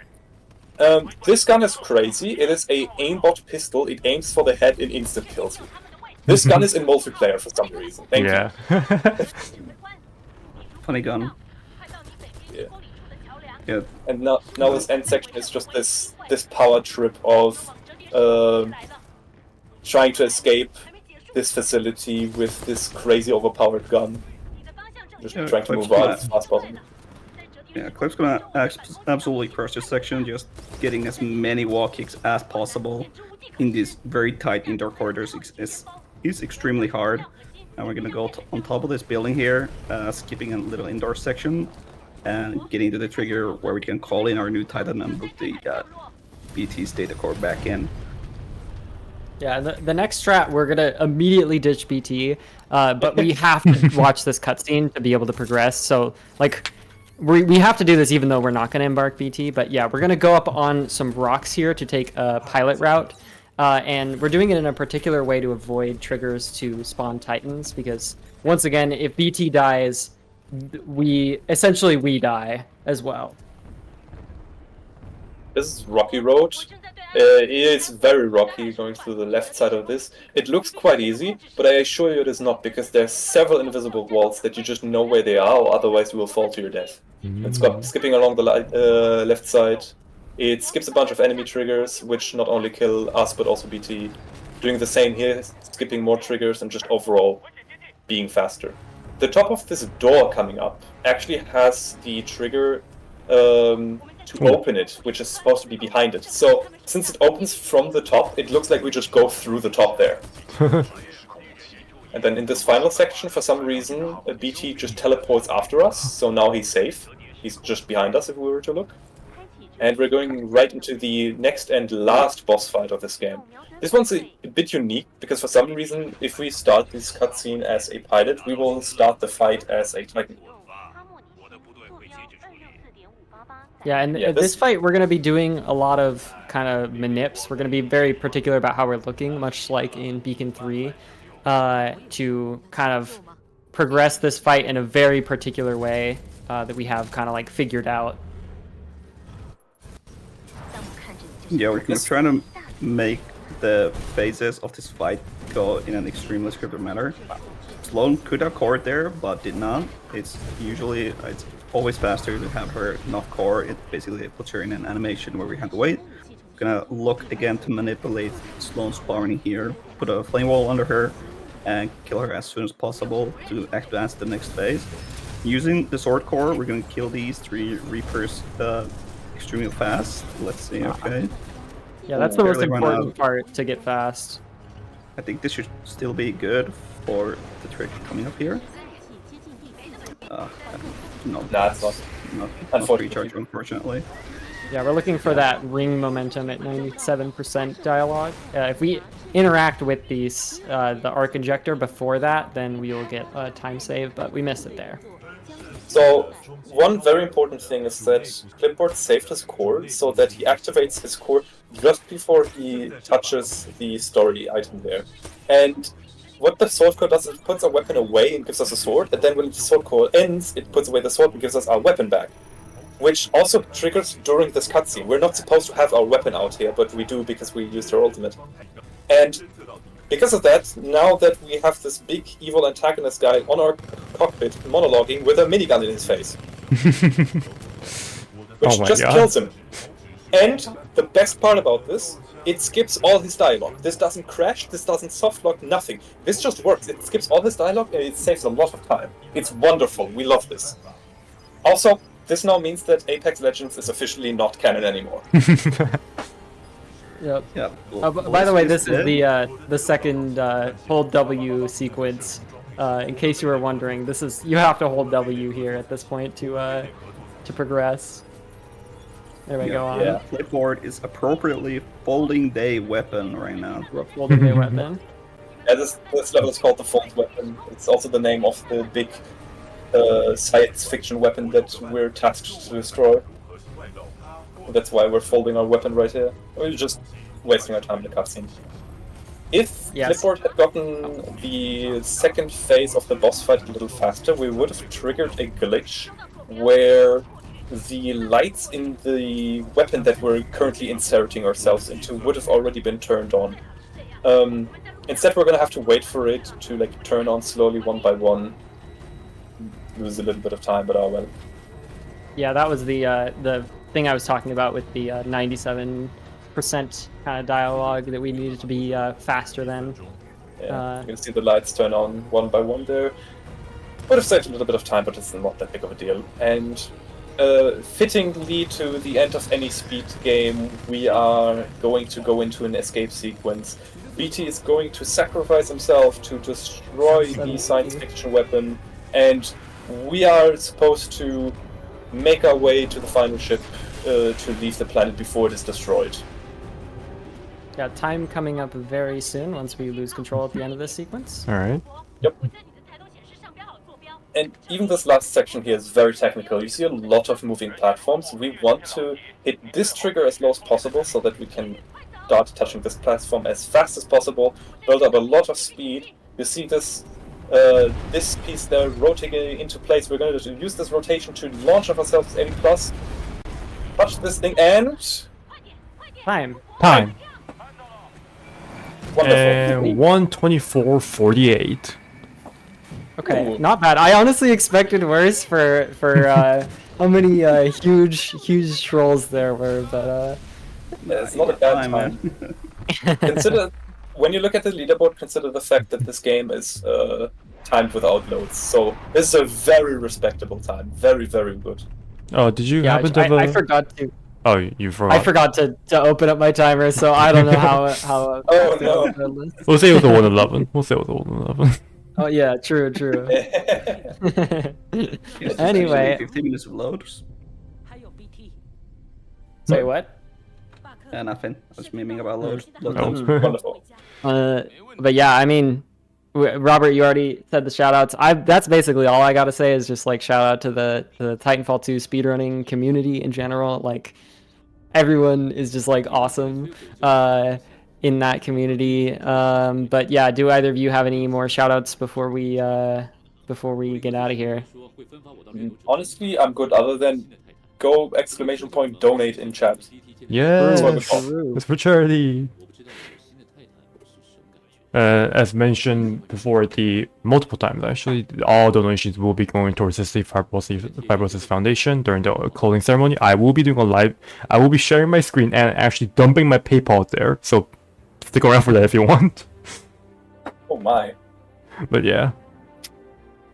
This gun is crazy. It is a aimbot pistol. It aims for the head and instant kills you. This gun is in multiplayer for some reason. Thank you. Funny gun. Yeah. And now this end section is just this power trip of trying to escape this facility with this crazy overpowered gun. Just trying to move out as fast as possible. Yeah, Clip's gonna absolutely crush this section, just getting as many wall kicks as possible in these very tight indoor corridors is extremely hard. And we're gonna go on top of this building here, skipping a little indoor section, and getting to the trigger where we can call in our new Titan and put the BT's data core back in. Yeah, the next strat, we're gonna immediately ditch BT, but we have to watch this cutscene to be able to progress. So, like, we have to do this even though we're not gonna embark BT. But yeah, we're gonna go up on some rocks here to take a pilot route, and we're doing it in a particular way to avoid triggers to spawn Titans. Because once again, if BT dies, we die as well. This is Rocky Road. It is very rocky going through the left side of this. It looks quite easy, but I assure you it is not, because there's several invisible walls that you just know where they are, or otherwise you will fall to your death. It's got skipping along the left side. It skips a bunch of enemy triggers, which not only kill us but also BT. Doing the same here, skipping more triggers and just overall being faster. The top of this door coming up actually has the trigger to open it, which is supposed to be behind it. So, since it opens from the top, it looks like we just go through the top there. And then in this final section, for some reason, BT just teleports after us, so now he's safe. He's just behind us if we were to look. And we're going right into the next and last boss fight of this game. This one's a bit unique, because for some reason, if we start this cutscene as a pilot, we will start the fight as a Titan. Yeah, and this fight, we're going to be doing a lot of kind of manips. We're going to be very particular about how we're looking, much like in Beacon 3, to kind of progress this fight in a very particular way that we have kind of like figured out. Yeah, we're trying to make the phases of this fight go in an extremely scripted manner. Sloan could have cored there, but did not. It's always faster to have her not core. It basically puts her in an animation where we have to wait. We're gonna look again to manipulate Sloan's spawning here, put a flame wall under her, and kill her as soon as possible to advance the next phase. Using the sword core, we're gonna kill these 3 Reapers extremely fast. Let's see, okay. Yeah, that's the most important part, to get fast. I think this should still be good for the trick coming up here. No, it's not. Not recharge, unfortunately. Yeah, we're looking for that ring momentum at 97% dialogue. If we interact with these the arc injector before that, then we will get a time save, but we missed it there. So, one very important thing is that Clipboard saved his core so that he activates his core just before he touches the story item there. And what the sword core does is it puts a weapon away and gives us a sword, and then when the sword core ends, it puts away the sword and gives us our weapon back. Which also triggers during this cutscene. We're not supposed to have our weapon out here, but we do because we used our ultimate. And because of that, now that we have this big evil antagonist guy on our cockpit monologuing with a minigun in his face. Which just kills him. And the best part about this, it skips all his dialogue. This doesn't crash, this doesn't softlock, nothing. This just works. It skips all his dialogue and it saves a lot of time. It's wonderful. We love this. Also, this now means that Apex Legends is officially not canon anymore. Yep. Yeah. By the way, this is the second hold W sequence. In case you were wondering, you have to hold W here at this point to progress. There we go on. Yeah, Clipboard is appropriately folding day weapon right now. Folding a weapon. Yeah, this level is called the Fold Weapon. It's also the name of the big science fiction weapon that we're tasked to destroy. That's why we're folding our weapon right here. We're just wasting our time in the cutscene. If Clipboard had gotten the second phase of the boss fight a little faster, we would have triggered a glitch where the lights in the weapon that we're currently inserting ourselves into would have already been turned on. Instead, we're gonna have to wait for it to turn on slowly one by one. Lose a little bit of time, but oh well. Yeah, that was the thing I was talking about with the 97% kind of dialogue that we needed to be faster than. Yeah, you can see the lights turn on one by one there. Would have saved a little bit of time, but it's not that big of a deal. And fittingly to the end of any speed game, we are going to go into an escape sequence. BT is going to sacrifice himself to destroy the science fiction weapon, and we are supposed to make our way to the final ship to leave the planet before it is destroyed. Yeah, time coming up very soon once we lose control at the end of this sequence. Alright. Yep. And even this last section here is very technical. You see a lot of moving platforms. We want to hit this trigger as low as possible so that we can start touching this platform as fast as possible, build up a lot of speed. You see this this piece there rotating into place. We're going to use this rotation to launch ourselves 80+. Touch this thing and... Time. Wonderful. And 124.48. Okay, Ooh. not bad. I honestly expected worse for how many huge trolls there were, but Yeah, it's not a bad time. Consider, when you look at the leaderboard, consider the fact that this game is timed without loads. So this is a very respectable time. Very, very good. Oh, did you yeah, happen to have I forgot to. Oh, you forgot. I forgot to open up my timer, so I don't know how. Oh no. We'll say it was a 111. Oh yeah, true. Anyway. 15 minutes of loads. Say what? Nothing. I was memeing about loads. Wonderful. But yeah, I mean, Robert, you already said the shoutouts. That's basically all I gotta say is just shout out to the Titanfall 2 speedrunning community in general. Everyone is just awesome in that community. But yeah, do either of you have any more shoutouts before we get out of here? Honestly, I'm good. Other than go ! Donate in chat. Yeah, True. it's for charity. As mentioned before, multiple times actually, all donations will be going towards the Sleep Fibrosis Foundation during the closing ceremony. I will be doing a live. I will be sharing my screen and actually dumping my PayPal there. So stick around for that if you want. Oh my. But yeah,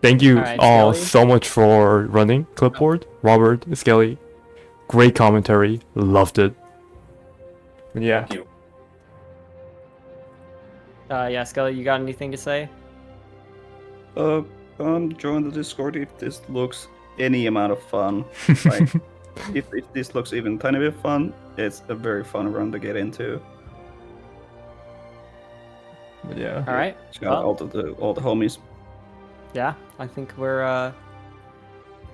thank you all Skelly? so much for running Clipboard, Robert, Skelly. Great commentary, loved it. But yeah. Thank you. Yeah, Skelly, you got anything to say? Join the Discord if this looks any amount of fun. if this looks even tiny bit fun, it's a very fun run to get into. But yeah. All right. It's got Well, all the homies. yeah, I think we're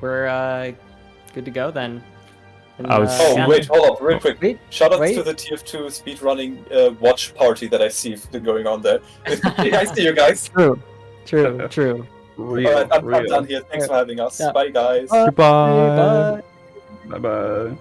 good to go then. And, I was- Oh, yeah. wait, hold up, real quick. Wait, Shoutouts wait. to the TF2 speedrunning watch party that I see going on there. I see you guys. True. Real, Alright, I'm real. done here. Thanks for having us. Yeah. Bye, guys. Bye. Goodbye. Bye. Bye bye.